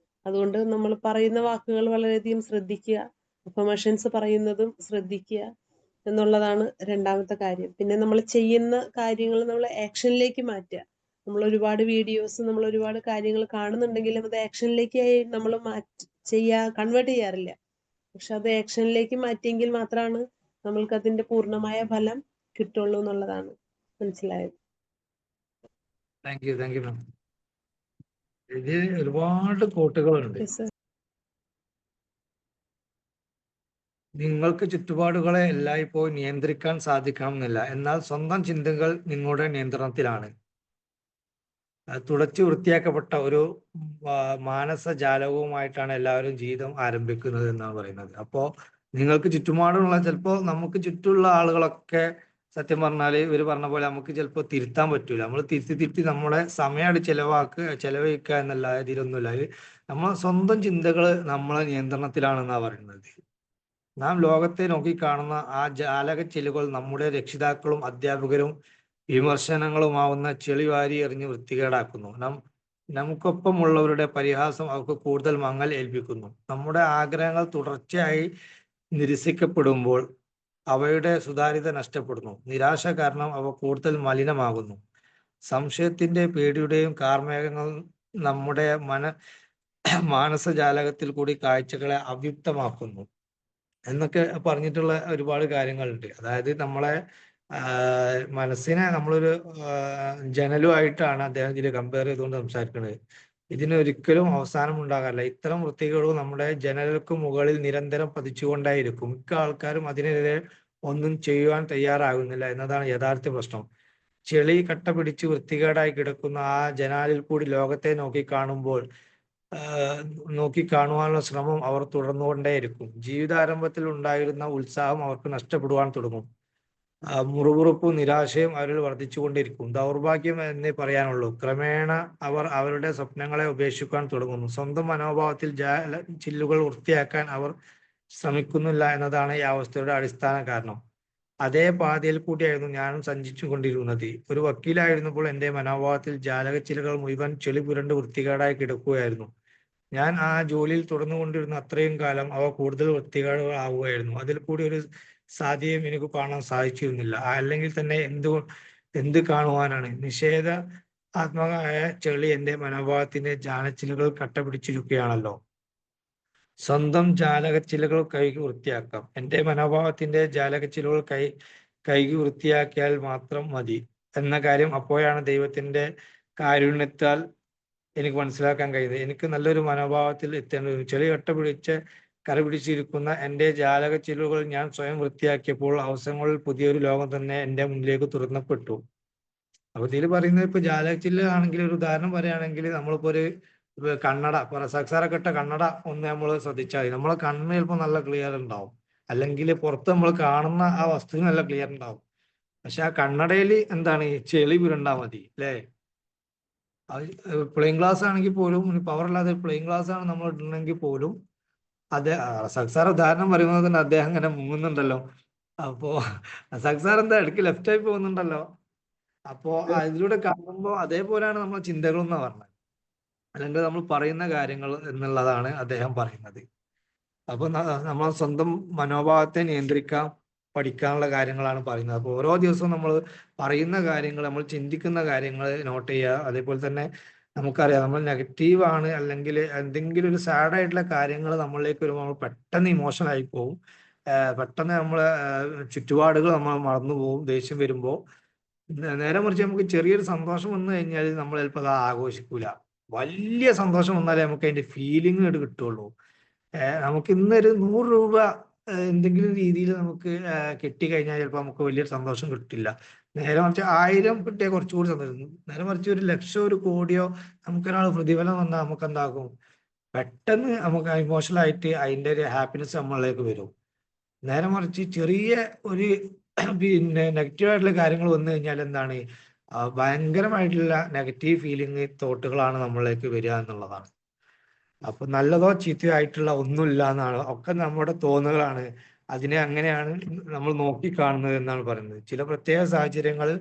അതുകൊണ്ട് നമ്മൾ പറയുന്ന വാക്കുകൾ വളരെയധികം ശ്രദ്ധിക്കുക, അഫർമേഷൻസ് പറയുന്നതും ശ്രദ്ധിക്കുക എന്നുള്ളതാണ് രണ്ടാമത്തെ കാര്യം. പിന്നെ നമ്മൾ ചെയ്യുന്ന കാര്യങ്ങൾ നമ്മൾ ആക്ഷനിലേക്ക് മാറ്റുക. നമ്മൾ ഒരുപാട് വീഡിയോസ്, നമ്മൾ ഒരുപാട് കാര്യങ്ങൾ കാണുന്നുണ്ടെങ്കിലും അത് ആക്ഷനിലേക്ക് നമ്മൾ കൺവേർട്ട് ചെയ്യാറില്ല. പക്ഷെ അത് ആക്ഷനിലേക്ക് മാറ്റിയെങ്കിൽ മാത്രമാണ് നമ്മൾക്ക് അതിന്റെ പൂർണ്ണമായ ഫലം കിട്ടുള്ളൂ എന്നുള്ളതാണ് മനസ്സിലായത്. താങ്ക് യു മാം. ഇതിൽ ഒരുപാട് കോട്ടുകളുണ്ട്. Yes, sir. നിങ്ങൾക്ക് ചുറ്റുപാടുകളെ എല്ലായ്പ്പോഴും നിയന്ത്രിക്കാൻ സാധിക്കണമെന്നില്ല, എന്നാൽ സ്വന്തം ചിന്തകൾ നിങ്ങളുടെ നിയന്ത്രണത്തിലാണ്. തുടച്ചു വൃത്തിയാക്കപ്പെട്ട ഒരു മാനസജാലവുമായിട്ടാണ് എല്ലാവരും ജീവിതം ആരംഭിക്കുന്നത് എന്നാണ് പറയുന്നത്. അപ്പോൾ നിങ്ങൾക്ക് ചുറ്റുപാടുള്ള, ചിലപ്പോൾ നമുക്ക് ചുറ്റുമുള്ള ആളുകളൊക്കെ സത്യം പറഞ്ഞാൽ ഇവർ പറഞ്ഞ പോലെ നമുക്ക് ചിലപ്പോൾ തിരുത്താൻ പറ്റൂല. നമ്മൾ തിരുത്തി നമ്മുടെ സമയമായിട്ട് ചെലവഴിക്കുക എന്നല്ല, ഇതിലൊന്നുമില്ല. നമ്മൾ സ്വന്തം ചിന്തകൾ നമ്മളെ നിയന്ത്രണത്തിലാണെന്നാണ് പറയുന്നത്. നാം ലോകത്തെ നോക്കിക്കാണുന്ന ആ ജാലക ചില്ലുകൾ നമ്മുടെ രക്ഷിതാക്കളും അധ്യാപകരും വിമർശനങ്ങളുമാവുന്ന ചെളി വാരി എറിഞ്ഞ് വൃത്തികേടാക്കുന്നു. നമുക്കൊപ്പമുള്ളവരുടെ പരിഹാസം അവർക്ക് കൂടുതൽ മങ്ങൽ ഏൽപ്പിക്കുന്നു. നമ്മുടെ ആഗ്രഹങ്ങൾ തുടർച്ചയായി നിരസിക്കപ്പെടുമ്പോൾ അവയുടെ സുതാര്യത നഷ്ടപ്പെടുന്നു. നിരാശ കാരണം അവ കൂടുതൽ മലിനമാകുന്നു. സംശയത്തിന്റെ, പേടിയുടെയും കാർമേഘങ്ങൾ നമ്മുടെ മാനസജാലകത്തിൽ കൂടി കാഴ്ചകളെ അവ്യുക്തമാക്കുന്നു എന്നൊക്കെ പറഞ്ഞിട്ടുള്ള ഒരുപാട് കാര്യങ്ങളുണ്ട്. അതായത് നമ്മളെ മനസ്സിനെ നമ്മളൊരു ജനലുമായിട്ടാണ് അദ്ദേഹം ഇതിൽ കമ്പയർ ചെയ്തുകൊണ്ട് സംസാരിക്കുന്നത്. ഇതിനൊരിക്കലും അവസാനം ഉണ്ടാകാറില്ല. ഇത്തരം വൃത്തികളും നമ്മുടെ ജനലുകൾക്ക് മുകളിൽ നിരന്തരം പതിച്ചുകൊണ്ടായിരിക്കും. മിക്ക ആൾക്കാരും അതിനെതിരെ ഒന്നും ചെയ്യുവാൻ തയ്യാറാകുന്നില്ല എന്നതാണ് യഥാർത്ഥ പ്രശ്നം. ചെളി കട്ട പിടിച്ച് വൃത്തികേടായി കിടക്കുന്ന ആ ജനാലിൽ കൂടി ലോകത്തെ നോക്കിക്കാണുവാനുള്ള ശ്രമം അവർ തുടർന്നുകൊണ്ടേയിരിക്കും. ജീവിതാരംഭത്തിൽ ഉണ്ടായിരുന്ന ഉത്സാഹം അവർക്ക് നഷ്ടപ്പെടുവാൻ തുടങ്ങും. മുറുമുറുപ്പും നിരാശയും അവരിൽ വർദ്ധിച്ചുകൊണ്ടിരിക്കും. ദൗർഭാഗ്യം എന്നേ പറയാനുള്ളൂ. ക്രമേണ അവർ അവരുടെ സ്വപ്നങ്ങളെ ഉപേക്ഷിക്കാൻ തുടങ്ങുന്നു. സ്വന്തം മനോഭാവത്തിൽ ചില്ലുകൾ വൃത്തിയാക്കാൻ അവർ ശ്രമിക്കുന്നില്ല എന്നതാണ് ഈ അവസ്ഥയുടെ അടിസ്ഥാന കാരണം. അതേ പാതയിൽ കൂടിയായിരുന്നു ഞാനും സഞ്ചരിച്ചു കൊണ്ടിരുന്നത്. ഒരു വക്കീലായിരുന്നപ്പോൾ എൻ്റെ മനോഭാവത്തിൽ ജാലകച്ചിലുകൾ മുഴുവൻ ചെളി പുരണ്ട് വൃത്തികേടായി കിടക്കുകയായിരുന്നു. ഞാൻ ആ ജോലിയിൽ തുടർന്നുകൊണ്ടിരുന്ന അത്രയും കാലം അവ കൂടുതൽ വൃത്തികേടാവുകയായിരുന്നു. അതിൽ കൂടി ഒരു സാധ്യതയും എനിക്ക് കാണാൻ സാധിച്ചിരുന്നില്ല. അല്ലെങ്കിൽ തന്നെ എന്ത് കാണുവാനാണ്? ആത്മകമായ ചെളി എൻ്റെ മനോഭാവത്തിന്റെ ജാലച്ചിലുകൾ കട്ടപിടിച്ചിരിക്കുകയാണല്ലോ. സ്വന്തം ജാലകച്ചിലുകൾ കഴുകി വൃത്തിയാക്കാം. എൻ്റെ മനോഭാവത്തിന്റെ ജാലകച്ചിലുകൾ കഴുകി വൃത്തിയാക്കിയാൽ മാത്രം മതി എന്ന കാര്യം അപ്പോഴാണ് ദൈവത്തിന്റെ കാരുണ്യത്താൽ എനിക്ക് മനസ്സിലാക്കാൻ കഴിയുന്നത്. എനിക്ക് നല്ലൊരു മനോഭാവത്തിൽ എത്തേണ്ടത്. ചെളി കര പിടിച്ചിരിക്കുന്ന എൻ്റെ ജാലകച്ചിലുകൾ ഞാൻ സ്വയം വൃത്തിയാക്കിയപ്പോൾ അവസരങ്ങളിൽ പുതിയൊരു ലോകം തന്നെ എൻ്റെ മുന്നിലേക്ക് തുറന്നപ്പെട്ടു. അപ്പൊ ഇതിൽ പറയുന്നത്, ഇപ്പൊ ജാലകച്ചില്ല് ആണെങ്കിൽ ഒരു ഉദാഹരണം പറയുകയാണെങ്കിൽ, നമ്മളിപ്പോ ഒരു കണ്ണട, സക്സാറൊക്കെ ഇട്ട കണ്ണട ഒന്ന് നമ്മൾ ശ്രദ്ധിച്ചാൽ മതി. നമ്മളെ കണ്ണ് ചിലപ്പോൾ നല്ല ക്ലിയർ ഉണ്ടാവും, അല്ലെങ്കിൽ പുറത്ത് നമ്മൾ കാണുന്ന ആ വസ്തു നല്ല ക്ലിയർ ഉണ്ടാവും. പക്ഷെ ആ കണ്ണടയിൽ എന്താണ്, ചെളി പുരണ്ടാ മതി അല്ലേ? അത് പ്ലെയിൻ ഗ്ലാസ് ആണെങ്കിൽ പോലും, പവറില്ലാതെ പ്ലെയിൻ ഗ്ലാസ് ആണ് നമ്മൾ ഇടണമെങ്കിൽ പോലും, സക്സാർ ഉദാഹരണം പറയുന്നത് തന്നെ അദ്ദേഹം ഇങ്ങനെ മുങ്ങുന്നുണ്ടല്ലോ. അപ്പോ സക്സാർ എന്താ ഇടയ്ക്ക് ലെഫ്റ്റ് ആയി പോകുന്നുണ്ടല്ലോ. അപ്പോ ഇതിലൂടെ കാണുമ്പോൾ അതേപോലെയാണ് നമ്മളെ ചിന്തകളെന്ന് പറഞ്ഞത്, അല്ലെങ്കിൽ നമ്മൾ പറയുന്ന കാര്യങ്ങൾ എന്നുള്ളതാണ് അദ്ദേഹം പറയുന്നത്. അപ്പൊ നമ്മൾ സ്വന്തം മനോഭാവത്തെ നിയന്ത്രിക്കാൻ പഠിക്കാനുള്ള കാര്യങ്ങളാണ് പറയുന്നത്. അപ്പോൾ ഓരോ ദിവസവും നമ്മൾ പറയുന്ന കാര്യങ്ങൾ, നമ്മൾ ചിന്തിക്കുന്ന കാര്യങ്ങൾ നോട്ട് ചെയ്യുക. അതേപോലെ തന്നെ നമുക്കറിയാം, നമ്മൾ നെഗറ്റീവ് ആണ് അല്ലെങ്കിൽ എന്തെങ്കിലും ഒരു സാഡ് ആയിട്ടുള്ള കാര്യങ്ങൾ നമ്മളിലേക്ക് വരുമ്പോൾ നമ്മൾ പെട്ടെന്ന് ഇമോഷണൽ ആയി പോകും. പെട്ടെന്ന് നമ്മളെ ചുറ്റുപാടുകൾ നമ്മൾ മറന്നു പോകും ദേഷ്യം വരുമ്പോൾ. നേരെ മറിച്ച് നമുക്ക് ചെറിയൊരു സന്തോഷം വന്നു കഴിഞ്ഞാൽ നമ്മൾ ചിലപ്പോൾ അത് ആഘോഷിക്കൂല. വലിയ സന്തോഷം വന്നാലേ നമുക്ക് അതിന്റെ ഫീലിംഗ് കിട്ടുള്ളൂ. നമുക്ക് ഇന്നൊരു 100 രൂപ എന്തെങ്കിലും രീതിയിൽ നമുക്ക് കിട്ടിക്കഴിഞ്ഞാൽ ചിലപ്പോൾ നമുക്ക് വലിയൊരു സന്തോഷം കിട്ടില്ല. നേരെ മറിച്ച് 1000 കിട്ടിയാൽ കുറച്ചുകൂടി സന്തോഷം. നേരെ മറിച്ച് 1,00,000 1 കോടിയോ നമുക്കൊരാൾ പ്രതിഫലം വന്നാൽ നമുക്ക് എന്താകും, പെട്ടെന്ന് നമുക്ക് ഇമോഷണൽ ആയിട്ട് അതിന്റെ ഒരു ഹാപ്പിനെസ് നമ്മളിലേക്ക് വരും. നേരെ മറിച്ച് ചെറിയ ഒരു പിന്നെ നെഗറ്റീവ് ആയിട്ടുള്ള കാര്യങ്ങൾ വന്നു കഴിഞ്ഞാൽ എന്താണ്, ഭയങ്കരമായിട്ടുള്ള നെഗറ്റീവ് ഫീലിംഗ് തോട്ടുകളാണ് നമ്മളിലേക്ക് വരിക എന്നുള്ളതാണ്. അപ്പൊ നല്ലതോ ചീത്തയോ ആയിട്ടുള്ള ഒന്നുമില്ല എന്നാണ്, ഒക്കെ നമ്മുടെ തോന്നുകളാണ്. അതിനെ അങ്ങനെയാണ് നമ്മൾ നോക്കിക്കാണുന്നത് എന്നാണ് പറയുന്നത്. ചില പ്രത്യേക സാഹചര്യങ്ങളിൽ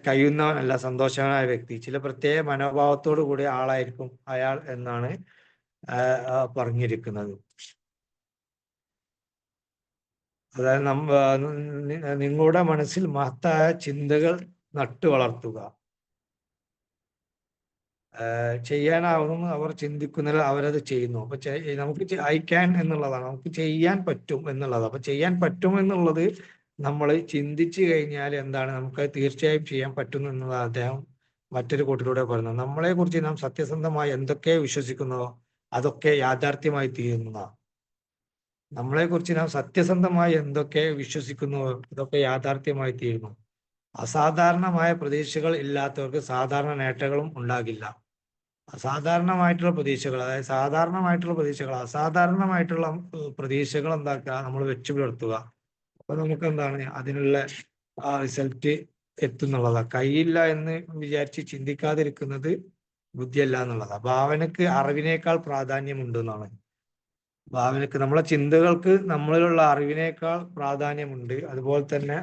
കഴിയുന്നവനല്ല സന്തോഷവാനായ വ്യക്തി, ചില പ്രത്യേക മനോഭാവത്തോടു കൂടിയ ആളായിരിക്കും അയാൾ എന്നാണ് പറഞ്ഞിരിക്കുന്നത്. അതായത് നിങ്ങളുടെ മനസ്സിൽ മഹത്തായ ചിന്തകൾ നട്ടു വളർത്തുക. ചെയ്യാനാവുന്നു അവർ ചിന്തിക്കുന്നത് അവരത് ചെയ്യുന്നു. അപ്പൊ നമുക്ക് ഐ ക്യാൻ എന്നുള്ളതാണ്, നമുക്ക് ചെയ്യാൻ പറ്റും എന്നുള്ളത്. അപ്പൊ ചെയ്യാൻ പറ്റും എന്നുള്ളത് നമ്മൾ ചിന്തിച്ചു കഴിഞ്ഞാൽ എന്താണ്, നമുക്ക് തീർച്ചയായും ചെയ്യാൻ പറ്റും എന്നുള്ളത് അദ്ദേഹം മറ്റൊരു കൂട്ടിലൂടെ പറയുന്നത്. നമ്മളെ കുറിച്ച് നാം സത്യസന്ധമായി എന്തൊക്കെ വിശ്വസിക്കുന്നോ അതൊക്കെ യാഥാർത്ഥ്യമായി തീരുന്നതാണ്. നമ്മളെ കുറിച്ച് നാം സത്യസന്ധമായി എന്തൊക്കെ വിശ്വസിക്കുന്നുവോ ഇതൊക്കെ യാഥാർത്ഥ്യമായി തീരുന്നു. അസാധാരണമായ പ്രതീക്ഷകൾ ഇല്ലാത്തവർക്ക് സാധാരണ നേട്ടങ്ങളും ഉണ്ടാകില്ല. അസാധാരണമായിട്ടുള്ള പ്രതീക്ഷകൾ, അതായത് സാധാരണമായിട്ടുള്ള പ്രതീക്ഷകൾ, അസാധാരണമായിട്ടുള്ള പ്രതീക്ഷകൾ എന്താക്കുക, നമ്മൾ വെച്ചു പുലർത്തുക. അപ്പൊ നമുക്ക് എന്താണ് അതിനുള്ള റിസൾട്ട് എത്തുന്നുള്ളതാണ്. കഴിയില്ല എന്ന് വിചാരിച്ച് ചിന്തിക്കാതിരിക്കുന്നത് ബുദ്ധിയല്ല എന്നുള്ളതാണ്. ഭാവനക്ക് അറിവിനേക്കാൾ പ്രാധാന്യമുണ്ട് എന്നാണ്. ഭാവനക്ക്, നമ്മളെ ചിന്തകൾക്ക് നമ്മളിലുള്ള അറിവിനേക്കാൾ പ്രാധാന്യമുണ്ട്. അതുപോലെ തന്നെ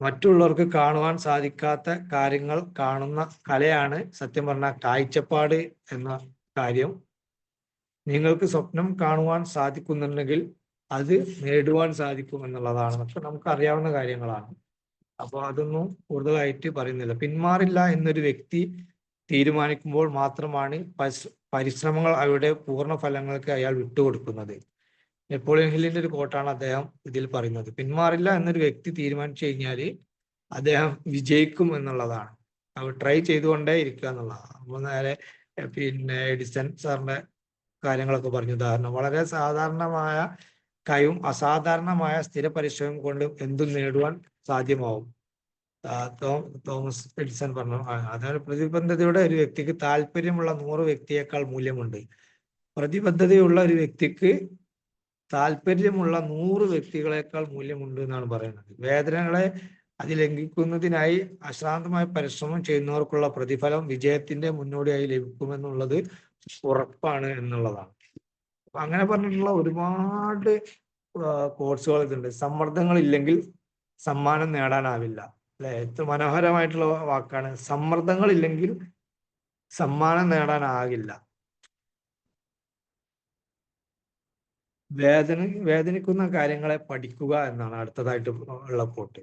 മറ്റുള്ളവർക്ക് കാണുവാൻ സാധിക്കാത്ത കാര്യങ്ങൾ കാണുന്ന കലയാണ് സത്യം പറഞ്ഞ കാഴ്ചപ്പാട് എന്ന കാര്യം. നിങ്ങൾക്ക് സ്വപ്നം കാണുവാൻ സാധിക്കുന്നുണ്ടെങ്കിൽ അത് നേടുവാൻ സാധിക്കും എന്നുള്ളതാണ്. പക്ഷെ നമുക്ക് അറിയാവുന്ന കാര്യങ്ങളാണ്. അപ്പോൾ അതൊന്നും കൂടുതലായിട്ട് പറയുന്നില്ല. പിന്മാറില്ല എന്നൊരു വ്യക്തി തീരുമാനിക്കുമ്പോൾ മാത്രമാണ് പരിശ്രമങ്ങൾ അവരുടെ പൂർണ്ണ ഫലങ്ങൾക്ക് അയാൾ വിട്ടുകൊടുക്കുന്നത്. നെപ്പോളിയൻ ഹില്ലിന്റെ ഒരു കോട്ടാണ് അദ്ദേഹം ഇതിൽ പറയുന്നത്. പിന്മാറില്ല എന്നൊരു വ്യക്തി തീരുമാനിച്ചു കഴിഞ്ഞാൽ അദ്ദേഹം വിജയിക്കും എന്നുള്ളതാണ്. അവർ ട്രൈ ചെയ്തുകൊണ്ടേ ഇരിക്കുക എന്നുള്ളതാണ്. നമ്മൾ നേരെ പിന്നെ എഡിസൺ സാറിന്റെ കാര്യങ്ങളൊക്കെ പറഞ്ഞു. ഉദാഹരണം, വളരെ സാധാരണമായ കഴിവും അസാധാരണമായ സ്ഥിര പരിശ്രമം കൊണ്ട് എന്തും നേടുവാൻ സാധ്യമാവും. തോമസ് എഡിസൺ പറഞ്ഞു. അതായത് പ്രതിബദ്ധതയുടെ ഒരു വ്യക്തിക്ക് താല്പര്യമുള്ള 100 വ്യക്തിയേക്കാൾ മൂല്യമുണ്ട്. പ്രതിബദ്ധതയുള്ള ഒരു വ്യക്തിക്ക് താല്പര്യമുള്ള 100 വ്യക്തികളെക്കാൾ മൂല്യമുണ്ട് എന്നാണ് പറയുന്നത്. വേദനകളെ അതിലംഘിക്കുന്നതിനായി അശ്രാന്തമായ പരിശ്രമം ചെയ്യുന്നവർക്കുള്ള പ്രതിഫലം വിജയത്തിന്റെ മുന്നോടിയായി ലഭിക്കുമെന്നുള്ളത് ഉറപ്പാണ് എന്നുള്ളതാണ്. അങ്ങനെ പറഞ്ഞിട്ടുള്ള ഒരുപാട് കോഴ്സുകൾ ഇതുണ്ട്. സമ്മർദ്ദങ്ങൾ ഇല്ലെങ്കിൽ സമ്മാനം നേടാനാവില്ല. അല്ലെ, എത്ര മനോഹരമായിട്ടുള്ള വാക്കാണ്. സമ്മർദ്ദങ്ങൾ ഇല്ലെങ്കിൽ സമ്മാനം നേടാനാകില്ല. വേദനിക്കുന്ന കാര്യങ്ങളെ പഠിക്കുക എന്നാണ് അടുത്തതായിട്ട് ഉള്ള പോട്ട്.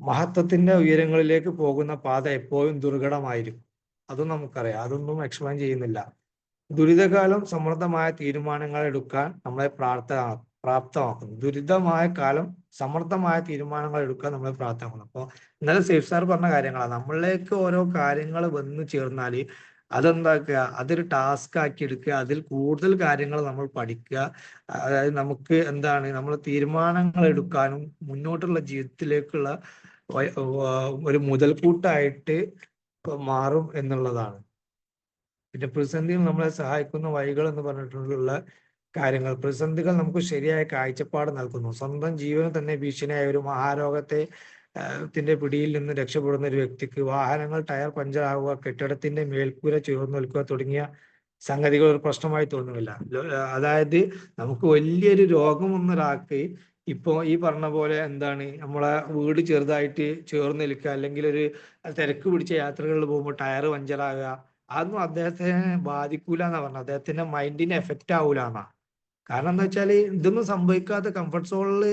മഹത്വത്തിന്റെ ഉയരങ്ങളിലേക്ക് പോകുന്ന പാത എപ്പോഴും ദുർഘടമായിരിക്കും. അതും നമുക്കറിയാം, അതൊന്നും എക്സ്പ്ലെയിൻ ചെയ്യുന്നില്ല. ദുരിതകാലം സമൃദ്ധമായ തീരുമാനങ്ങൾ എടുക്കാൻ നമ്മളെ പ്രാപ്തമാക്കുന്നു. ദുരിതമായ കാലം സമൃദ്ധമായ തീരുമാനങ്ങൾ എടുക്കാൻ നമ്മളെ പ്രാപ്തമാക്കുന്നു. അപ്പോൾ ഇന്നലെ സേഫ് സാർ പറഞ്ഞ കാര്യങ്ങളാണ്. നമ്മളിലേക്ക് ഓരോ കാര്യങ്ങൾ വന്നു ചേർന്നാൽ അതെന്താക്കുക, അതൊരു ടാസ്ക് ആക്കി എടുക്കുക. അതിൽ കൂടുതൽ കാര്യങ്ങൾ നമ്മൾ പഠിക്കുക. അതായത് നമുക്ക് എന്താണ്, നമ്മൾ തീരുമാനങ്ങൾ എടുക്കാനും മുന്നോട്ടുള്ള ജീവിതത്തിലേക്കുള്ള ഒരു മുതൽക്കൂട്ടായിട്ട് മാറും എന്നുള്ളതാണ്. പിന്നെ പ്രതിസന്ധികൾ നമ്മളെ സഹായിക്കുന്ന വഴികൾ എന്ന് പറഞ്ഞിട്ടുള്ള കാര്യങ്ങൾ. പ്രതിസന്ധികൾ നമുക്ക് ശരിയായ കാഴ്ചപ്പാട് നൽകുന്നു. സ്വന്തം ജീവന് തന്നെ ഭീഷണിയായ ഒരു മഹാരോഗത്തിന്റെ പിടിയിൽ നിന്ന് രക്ഷപ്പെടുന്ന ഒരു വ്യക്തിക്ക് വാഹനങ്ങൾ ടയർ പഞ്ചർ ആവുക, കെട്ടിടത്തിന്റെ മേൽക്കൂര ചോർന്നു നിൽക്കുക തുടങ്ങിയ സംഗതികൾ ഒരു പ്രശ്നമായി തോന്നുന്നില്ല. അതായത് നമുക്ക് വലിയൊരു രോഗം ഒന്നൊരാൾക്ക് ഇപ്പോ ഈ പറഞ്ഞ പോലെ എന്താണ്, നമ്മളെ വീട് ചെറുതായിട്ട് ചേർന്ന് നിൽക്കുക, അല്ലെങ്കിൽ ഒരു തിരക്ക് പിടിച്ച യാത്രകളിൽ പോകുമ്പോൾ ടയർ പഞ്ചറാകുക, അതൊന്നും അദ്ദേഹത്തിനെ ബാധിക്കൂല എന്നാ പറഞ്ഞത്. അദ്ദേഹത്തിന്റെ മൈൻഡിനെ എഫക്റ്റ് ആവൂല എന്നാ. കാരണം എന്താ വെച്ചാൽ ഇതൊന്നും സംഭവിക്കാത്ത കംഫർട്ട് സോണിൽ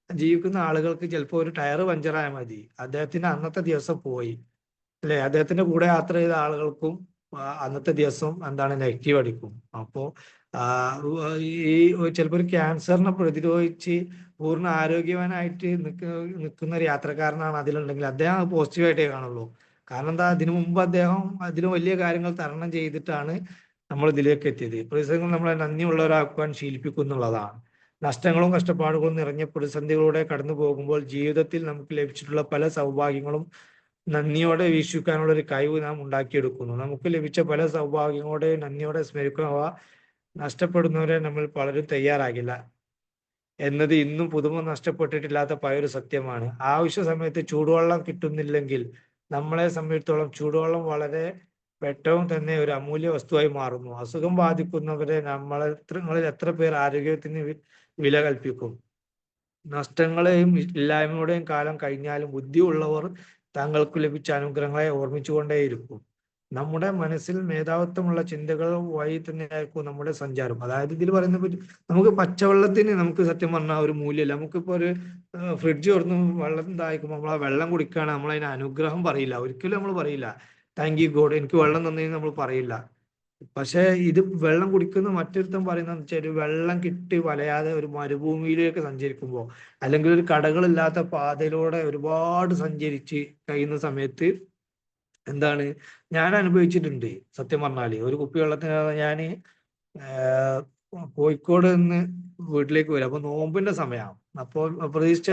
ജീവിക്കുന്ന ആളുകൾക്ക് ചിലപ്പോൾ ഒരു ടയർ പഞ്ചറായാൽ മതി, അദ്ദേഹത്തിന് അന്നത്തെ ദിവസം പോയി. അല്ലെ, അദ്ദേഹത്തിന്റെ കൂടെ യാത്ര ചെയ്ത ആളുകൾക്കും അന്നത്തെ ദിവസം എന്താണ് നെഗറ്റീവ് അടിക്കും. അപ്പോൾ ഈ ചിലപ്പോൾ ഒരു ക്യാൻസറിനെ പ്രതിരോധിച്ച് പൂർണ്ണ ആരോഗ്യവാനായിട്ട് നിൽക്കുന്ന ഒരു യാത്രക്കാരനാണ് അതിലുണ്ടെങ്കിൽ അദ്ദേഹം അത് പോസിറ്റീവായിട്ടേ കാണുള്ളൂ. കാരണം എന്താ, അതിനു മുമ്പ് അദ്ദേഹം അതിന് വലിയ കാര്യങ്ങൾ തരണം ചെയ്തിട്ടാണ് നമ്മൾ ഇതിലേക്ക് എത്തിയത്. പ്രതിസന്ധികൾ നമ്മളെ നന്ദിയുള്ളവരാക്കുവാൻ ശീലിപ്പിക്കുന്നുള്ളതാണ്. നഷ്ടങ്ങളും കഷ്ടപ്പാടുകളും നിറഞ്ഞ പ്രതിസന്ധികളൂടെ കടന്നു പോകുമ്പോൾ ജീവിതത്തിൽ നമുക്ക് ലഭിച്ചിട്ടുള്ള പല സൗഭാഗ്യങ്ങളും നന്ദിയോടെ വീക്ഷിക്കാനുള്ള ഒരു കഴിവ് നാം ഉണ്ടാക്കിയെടുക്കുന്നു. നമുക്ക് ലഭിച്ച പല സൗഭാഗ്യങ്ങളോടെ നന്ദിയോടെ സ്മരിക്കുക നഷ്ടപ്പെടുന്നവരെ നമ്മൾ പലരും തയ്യാറാകില്ല എന്നത് ഇന്നും പുതുമ നഷ്ടപ്പെട്ടിട്ടില്ലാത്ത പഴയൊരു സത്യമാണ്. ആവശ്യ സമയത്ത് ചൂടുവെള്ളം കിട്ടുന്നില്ലെങ്കിൽ നമ്മളെ സംബന്ധിച്ചിടത്തോളം ചൂടുവെള്ളം വളരെ പെട്ടവും തന്നെ ഒരു അമൂല്യ വസ്തുവായി മാറുന്നു. അസുഖം ബാധിക്കുന്നവരെ നിങ്ങളിൽ എത്ര പേർ ആരോഗ്യത്തിന് വില കൽപ്പിക്കും? നഷ്ടങ്ങളെയും ഇല്ലായ്മയുടെയും കാലം കഴിഞ്ഞാലും ബുദ്ധിയുള്ളവർ താങ്കൾക്ക് ലഭിച്ച അനുഗ്രഹങ്ങളെ ഓർമ്മിച്ചുകൊണ്ടേയിരിക്കും. നമ്മുടെ മനസ്സിൽ മേധാവിത്വമുള്ള ചിന്തകൾ വഴി തന്നെയായിരിക്കും നമ്മുടെ സഞ്ചാരം. അതായത് ഇതിൽ പറയുന്ന പറ്റി നമുക്ക് പച്ചവെള്ളത്തിന് നമുക്ക് സത്യം പറഞ്ഞാൽ ഒരു മൂല്യമില്ല. നമുക്കിപ്പോ ഒരു ഫ്രിഡ്ജ് തുറന്ന് വെള്ളം താഴ്ക്കുമ്പോൾ നമ്മൾ ആ വെള്ളം കുടിക്കുകയാണ്, നമ്മൾ അതിന് അനുഗ്രഹം പറയില്ല, ഒരിക്കലും നമ്മൾ പറയില്ല താങ്ക് യു ഗോഡ് എനിക്ക് വെള്ളം തന്നതിന് നമ്മൾ പറയില്ല. പക്ഷെ ഇത് വെള്ളം കുടിക്കുന്ന മറ്റൊരുത്തം പറയുന്നതെന്ന് വെച്ചാൽ വെള്ളം കിട്ടി വലയാതെ ഒരു മരുഭൂമിയിലേക്ക് സഞ്ചരിക്കുമ്പോൾ അല്ലെങ്കിൽ ഒരു കടകളില്ലാത്ത പാതയിലൂടെ ഒരുപാട് സഞ്ചരിച്ച് കഴിയുന്ന സമയത്ത് എന്താണ് ഞാൻ അനുഭവിച്ചിട്ടുണ്ട്. സത്യം പറഞ്ഞാല് ഒരു കുപ്പി വെള്ളത്തിന് ഞാൻ കോഴിക്കോട് നിന്ന് വീട്ടിലേക്ക് വരും. അപ്പൊ നോമ്പിന്റെ സമയമാണ്. അപ്പോൾ പ്രതീക്ഷിച്ച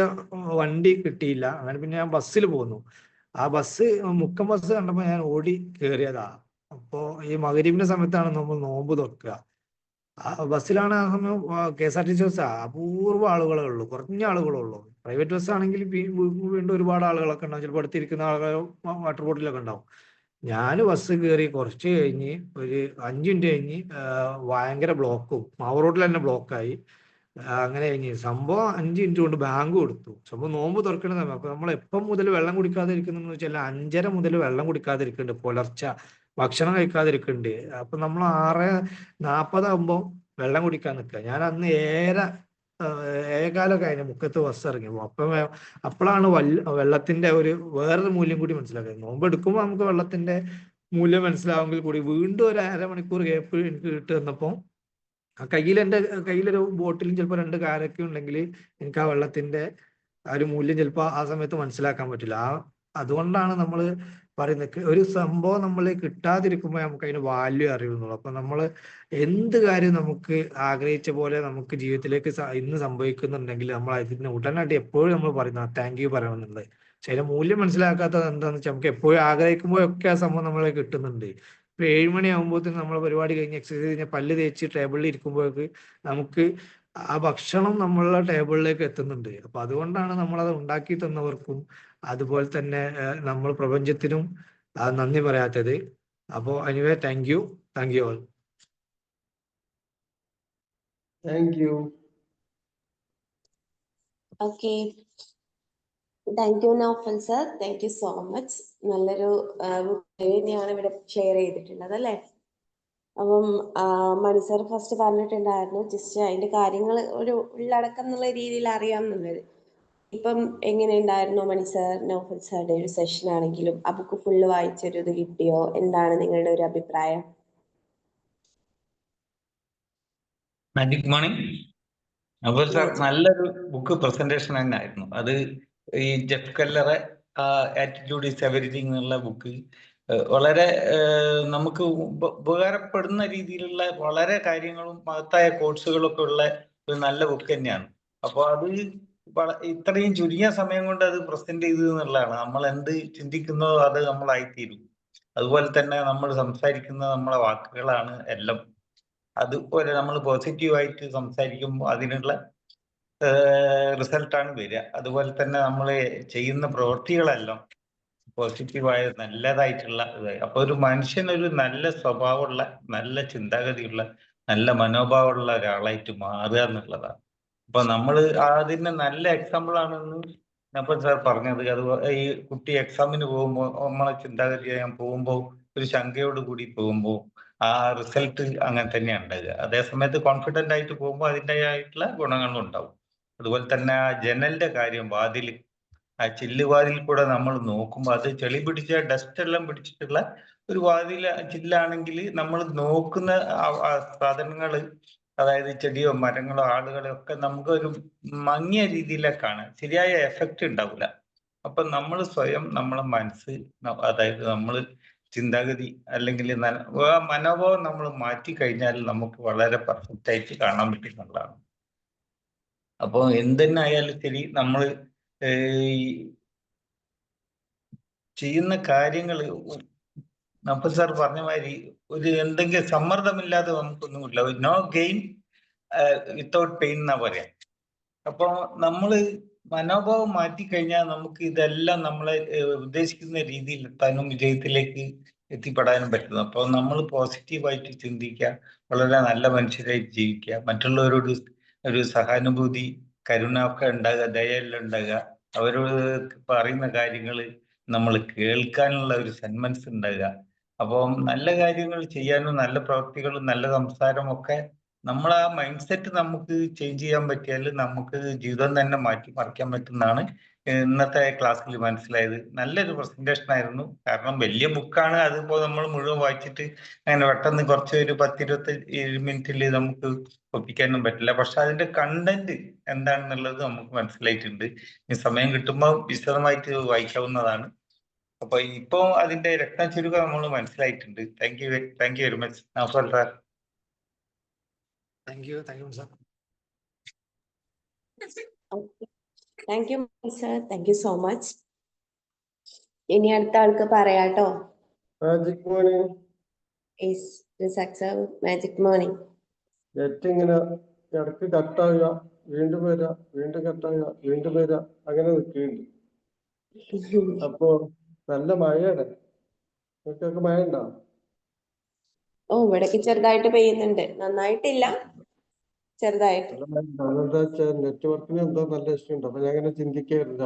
വണ്ടി കിട്ടിയില്ല. അങ്ങനെ പിന്നെ ഞാൻ ബസ്സിൽ പോന്നു. ആ ബസ് മുക്കം ബസ് കണ്ടപ്പോൾ ഞാൻ ഓടി കയറിയതാ. അപ്പോ ഈ മഗ്‌രിബിന്റെ സമയത്താണ് നമ്മൾ നോമ്പ് തുറക്കുക. ആ ബസ്സിലാണ് ആ സമയം KSRTC ബസ്സാ. അപൂർവ ആളുകളേ ഉള്ളൂ, കുറഞ്ഞ ആളുകളേ ഉള്ളൂ. പ്രൈവറ്റ് ബസ് ആണെങ്കിൽ വീണ്ടും ഒരുപാട് ആളുകളൊക്കെ ഉണ്ടാവും, ചിലപ്പോൾ അടുത്തിരിക്കുന്ന ആളുകൾ വാട്ടർ ബോട്ടിലൊക്കെ ഉണ്ടാവും. ഞാൻ ബസ് കയറി കുറച്ച് കഴിഞ്ഞ് ഒരു 5 മിനിറ്റ് കഴിഞ്ഞ് ഭയങ്കര ബ്ലോക്കും, മാവൂർ റോഡിൽ തന്നെ ബ്ലോക്കായി. അങ്ങനെ കഴിഞ്ഞ് സംഭവം 5 മിനിറ്റ് കൊണ്ട് ബാങ്ക് കൊടുത്തു. സംഭവം നോമ്പ് തുറക്കുന്ന സമയം. അപ്പൊ നമ്മൾ എപ്പം മുതൽ വെള്ളം കുടിക്കാതെ ഇരിക്കുന്നു വെച്ചാൽ 5:30 മുതൽ വെള്ളം കുടിക്കാതെ ഇരിക്കുന്നുണ്ട്, പുലർച്ചെ ഭക്ഷണം കഴിക്കാതിരിക്കുന്നുണ്ട്. അപ്പൊ നമ്മൾ 6:40 ആകുമ്പോൾ വെള്ളം കുടിക്കാൻ നിൽക്കുക. ഞാൻ അന്ന് 7:15 കഴിഞ്ഞ മുക്കത്ത് ബസ് ഇറങ്ങി. അപ്പോഴാണ് വെള്ളത്തിന്റെ ഒരു വേറൊരു മൂല്യം കൂടി മനസ്സിലാക്കുന്നത്. നോമ്പ് എടുക്കുമ്പോൾ നമുക്ക് വെള്ളത്തിന്റെ മൂല്യം മനസ്സിലാവുമെങ്കിൽ കൂടി വീണ്ടും ഒരു അരമണിക്കൂർ ഗ്യാപ്പ് എനിക്ക് കിട്ടി വന്നപ്പോൾ എൻ്റെ കയ്യിലൊരു ബോട്ടിലും ചിലപ്പോൾ 2 കാരൊക്കെ ഉണ്ടെങ്കിൽ എനിക്ക് ആ വെള്ളത്തിന്റെ ആ ഒരു മൂല്യം ചിലപ്പോൾ ആ സമയത്ത് മനസ്സിലാക്കാൻ പറ്റില്ല. അതുകൊണ്ടാണ് നമ്മൾ പറയുന്നത് ഒരു സംഭവം നമ്മൾ കിട്ടാതിരിക്കുമ്പോൾ നമുക്ക് അതിന് വാല്യൂ അറിയുന്നുള്ളൂ. അപ്പൊ നമ്മൾ എന്ത് കാര്യം നമുക്ക് ആഗ്രഹിച്ച പോലെ നമുക്ക് ജീവിതത്തിലേക്ക് ഇന്ന് സംഭവിക്കുന്നുണ്ടെങ്കിൽ നമ്മൾ അതിന് ഉടനടി എപ്പോഴും നമ്മൾ പറയുന്നത് താങ്ക് യു പറയണമെന്നുള്ളത്. പക്ഷെ അതിന്റെ മൂല്യം മനസ്സിലാക്കാത്തത് എന്താണെന്ന് വെച്ചാൽ നമുക്ക് എപ്പോഴും ആഗ്രഹിക്കുമ്പോഴൊക്കെ ആ സംഭവം നമ്മളെ കിട്ടുന്നുണ്ട്. ഇപ്പൊ 7 മണിയാകുമ്പോഴത്തേക്കും നമ്മൾ പരിപാടി കഴിഞ്ഞ് എക്സസൈസ് കഴിഞ്ഞ് പല്ല് തേച്ച് ടേബിളിൽ ഇരിക്കുമ്പോഴേക്ക് നമുക്ക് ആ ഭക്ഷണം നമ്മളുടെ ടേബിളിലേക്ക് എത്തുന്നുണ്ട്. അപ്പൊ അതുകൊണ്ടാണ് നമ്മളത് ഉണ്ടാക്കി തന്നവർക്കും അതുപോലെ തന്നെ നമ്മൾ പ്രപഞ്ചത്തിനും നന്ദി പറയാത്തത്. അപ്പോ anyway thank you all. Thank you. Okay, thank you Naufal sir, thank you so much. നല്ലൊരു തന്നെയാണ് ഇവിടെ ഷെയർ ചെയ്തിട്ടുള്ളത് അല്ലേ. അപ്പം മണി സർ ഫസ്റ്റ് പറഞ്ഞിട്ടുണ്ടായിരുന്നു ജസ്റ്റ് അതിന്റെ കാര്യങ്ങൾ ഒരു ഉള്ളടക്കം എന്നുള്ള രീതിയിൽ അറിയാം എന്നുള്ളത്. ഇപ്പം എങ്ങനെയുണ്ടായിരുന്നു മണി സർ, നൗഫൽ സാറുടെ ഒരു സെഷൻ ആണെങ്കിലും ആ ബുക്ക് ഫുള്ള് വായിച്ചൊരു ഇത് കിട്ടിയോ? എന്താണ് നിങ്ങളുടെ ഒരു അഭിപ്രായം? Magic morning. അപ്പോൾ സാർ നല്ലൊരു ബുക്ക് പ്രസന്റേഷൻ തന്നെ ആയിരുന്നു. അത് ഈ ജെഫ് കെല്ലറെ ആറ്റിറ്റ്യൂഡ് ഈസ് എവരിതിങ് എന്നുള്ള ബുക്ക് വളരെ നമുക്ക് ഉപകാരപ്പെടുന്ന രീതിയിലുള്ള വളരെ കാര്യങ്ങളും മഹത്തായ കോഴ്സുകളൊക്കെ ഉള്ള ഒരു നല്ല ബുക്ക് തന്നെയാണ്. അപ്പോൾ അത് ഇത്രയും ചുരുങ്ങിയ സമയം കൊണ്ട് അത് പ്രസന്റ് ചെയ്തു എന്നുള്ളതാണ്. നമ്മൾ എന്ത് ചിന്തിക്കുന്നതോ അത് നമ്മളായിത്തീരും. അതുപോലെ തന്നെ നമ്മൾ സംസാരിക്കുന്ന നമ്മളെ വാക്കുകളാണ് എല്ലാം. അതുപോലെ നമ്മൾ പോസിറ്റീവായിട്ട് സംസാരിക്കുമ്പോൾ അതിനുള്ള റിസൾട്ടാണ് വരിക. അതുപോലെ തന്നെ നമ്മൾ ചെയ്യുന്ന പ്രവൃത്തികളെല്ലാം പോസിറ്റീവായ നല്ലതായിട്ടുള്ള അപ്പൊ ഒരു മനുഷ്യനൊരു നല്ല സ്വഭാവമുള്ള നല്ല ചിന്താഗതിയുള്ള നല്ല മനോഭാവമുള്ള ഒരാളായിട്ട് മാറുക എന്നുള്ളതാണ്. അപ്പൊ നമ്മൾ അതിന് നല്ല എക്സാമ്പിൾ ആണെന്ന് അപ്പോൾ സാർ പറഞ്ഞത്. അതുപോലെ ഈ കുട്ടി എക്സാമിന് പോകുമ്പോൾ നമ്മളെ ചിന്താഗതി ചെയ്യാൻ പോകുമ്പോൾ ഒരു ശങ്കയോട് കൂടി പോകുമ്പോൾ ആ റിസൾട്ട് അങ്ങനെ തന്നെയാണ് ഉണ്ടാകുക. അതേസമയത്ത് കോൺഫിഡന്റ് ആയിട്ട് പോകുമ്പോൾ അതിൻ്റെതായിട്ടുള്ള ഗുണങ്ങളും ഉണ്ടാവും. അതുപോലെ തന്നെ ആ ജനലിന്റെ കാര്യം, വാതിൽ, ആ ചില്ലുവാതിൽ കൂടെ നമ്മൾ നോക്കുമ്പോൾ അത് ചെളി പിടിച്ച ഡസ്റ്റ് എല്ലാം പിടിച്ചിട്ടുള്ള ഒരു ചില്ലാണെങ്കിൽ നമ്മൾ നോക്കുന്ന സാധനങ്ങൾ, അതായത് ചെടിയോ മരങ്ങളോ ആളുകളോ ഒക്കെ നമുക്ക് ഒരു മങ്ങിയ രീതിയിലേക്കാണ്, ശരിയായ എഫക്റ്റ് ഉണ്ടാവില്ല. അപ്പൊ നമ്മൾ സ്വയം നമ്മളെ മനസ്സ്, അതായത് നമ്മൾ ചിന്താഗതി അല്ലെങ്കിൽ മനോഭാവം നമ്മൾ മാറ്റി കഴിഞ്ഞാൽ നമുക്ക് വളരെ പെർഫെക്റ്റ് ആയിട്ട് കാണാൻ പറ്റുന്നതാണ്. അപ്പോൾ എന്തെന്നെ ആയാലും ശരി, നമ്മൾ ചെയ്യുന്ന കാര്യങ്ങൾ നൗഫൽ സാർ പറഞ്ഞ മാതിരി ഒരു എന്തെങ്കിലും സമ്മർദ്ദമില്ലാതെ നമുക്കൊന്നുമില്ല. നോ ഗെയിൻ വിത്തൗട്ട് പെയിൻ എന്നാ പറയാം. അപ്പൊ നമ്മള് മനോഭാവം മാറ്റിക്കഴിഞ്ഞാൽ നമുക്ക് ഇതെല്ലാം നമ്മളെ ഉദ്ദേശിക്കുന്ന രീതിയിൽ എത്താനും വിജയത്തിലേക്ക് എത്തിപ്പെടാനും പറ്റുന്നു. അപ്പോൾ നമ്മൾ പോസിറ്റീവായിട്ട് ചിന്തിക്കുക, വളരെ നല്ല മനുഷ്യരായിട്ട് ജീവിക്കുക, മറ്റുള്ളവരോട് ഒരു സഹാനുഭൂതി, കരുണ ഒക്കെ ഉണ്ടാകുക, ദയെല്ലാം ഉണ്ടാകുക, അവരോട് പറയുന്ന കാര്യങ്ങൾ നമ്മൾ കേൾക്കാനുള്ള ഒരു സന്മനസ് ഉണ്ടാകുക. അപ്പം നല്ല കാര്യങ്ങൾ ചെയ്യാനും നല്ല പ്രവൃത്തികളും നല്ല സംസാരവും ഒക്കെ നമ്മൾ ആ മൈൻഡ് സെറ്റ് നമുക്ക് ചേഞ്ച് ചെയ്യാൻ പറ്റിയാൽ നമുക്ക് ജീവിതം തന്നെ മാറ്റിമറിക്കാൻ പറ്റുന്നതാണ് ഇന്നത്തെ ക്ലാസ്സിൽ മനസ്സിലായത്. നല്ലൊരു പ്രസന്റേഷൻ ആയിരുന്നു. കാരണം വലിയ ബുക്കാണ്, അതിപ്പോ നമ്മൾ മുഴുവൻ വായിച്ചിട്ട് അങ്ങനെ പെട്ടെന്ന് കുറച്ച് ഒരു 10-27 മിനിറ്റിൽ നമുക്ക് ഒപ്പിക്കാനും പറ്റില്ല. പക്ഷെ അതിന്റെ കണ്ടന്റ് എന്താണെന്നുള്ളത് നമുക്ക് മനസ്സിലായിട്ടുണ്ട്. ഈ സമയം കിട്ടുമ്പോൾ വിശദമായിട്ട് വായിക്കാവുന്നതാണ്. അപ്പൊ ഇപ്പോ അതിന്റെ രത്ന ചുരുക്കം നമ്മൾ മനസ്സിലായിട്ടുണ്ട്. Thank you very much. Naufal sir. Thank you sir. Thank you sir, thank you so much. ഇനി അടുത്ത ആൾക്ക് പറയാട്ടോ. Magic morning. Magic morning. Net ഇങ്ങനെ ഇടയ്ക്ക് കട്ടാവുക, വീണ്ടും വരിക, വീണ്ടും കട്ടാവുക, വീണ്ടും വരിക, അങ്ങനെ നിൽക്കുന്നുണ്ട്. അപ്പോ നല്ല മഴയാണ്. നിങ്ങൾക്കൊക്കെ മഴ ഉണ്ടോ? ഓ, ഇവിടേക്ക് ചെറുതായിട്ട് പെയ്യുന്നുണ്ട്, നന്നായിട്ടില്ല, ചെറുതായിട്ട്. അതെന്താ വെച്ചാൽ നെറ്റ്വർക്കിന് എന്തോ നല്ല ഇഷ്യൂ ഉണ്ട്. അപ്പൊ ഞാൻ ഇങ്ങനെ ചിന്തിക്കായിരുന്നു,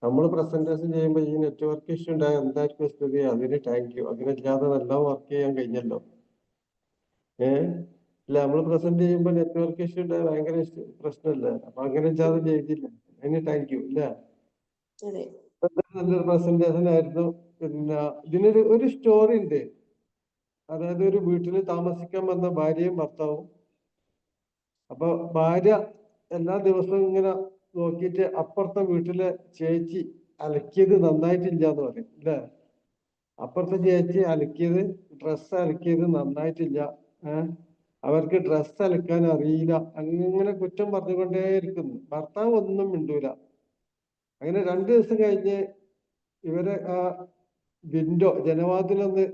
നമ്മള് പ്രസന്റേഷൻ ചെയ്യുമ്പോൾ ഈ നെറ്റ്വർക്ക് ഇഷ്യൂ ഉണ്ടായ എന്തായിരിക്കും സ്ഥിതി? അതിന് താങ്ക് യു. അങ്ങനെ ഇല്ലാതെ നല്ല വർക്ക് ചെയ്യാൻ കഴിഞ്ഞല്ലോ. ഇല്ല, നമ്മൾ പ്രസന്റ് ചെയ്യുമ്പോൾ നെറ്റ്വർക്ക് ഇഷ്യൂ ഉണ്ടായ ഭയങ്കര പ്രശ്നമല്ലേ? അപ്പൊ അങ്ങനെ ഇല്ലാതെ ചെയ്തില്ല, അതിന് താങ്ക് യു. ഇല്ല, നല്ലൊരു പ്രസന്റേഷൻ ആയിരുന്നു. പിന്നെ ഇതിനൊരു സ്റ്റോറി ഉണ്ട്. അതായത് ഒരു വീട്ടിൽ താമസിക്കാൻ വന്ന ഭാര്യയും ഭർത്താവും. അപ്പൊ ഭാര്യ എല്ലാ ദിവസവും ഇങ്ങനെ നോക്കിയിട്ട് അപ്പുറത്തെ വീട്ടിലെ ചേച്ചി അലക്കിയത് നന്നായിട്ടില്ല എന്ന് പറയും, അല്ലേ? അപ്പുറത്തെ ചേച്ചി അലക്കിയത്, ഡ്രസ്സ് അലക്കിയത് നന്നായിട്ടില്ല, അവർക്ക് ഡ്രസ്സ് അലക്കാൻ അറിയില്ല, അങ്ങനെ കുറ്റം പറഞ്ഞുകൊണ്ടേയിരിക്കുന്നു. ഭർത്താവ് ഒന്നും മിണ്ടൂല. അങ്ങനെ 2 ദിവസം കഴിഞ്ഞ് ഇവരെ ആ ജനവാതിലൊന്ന്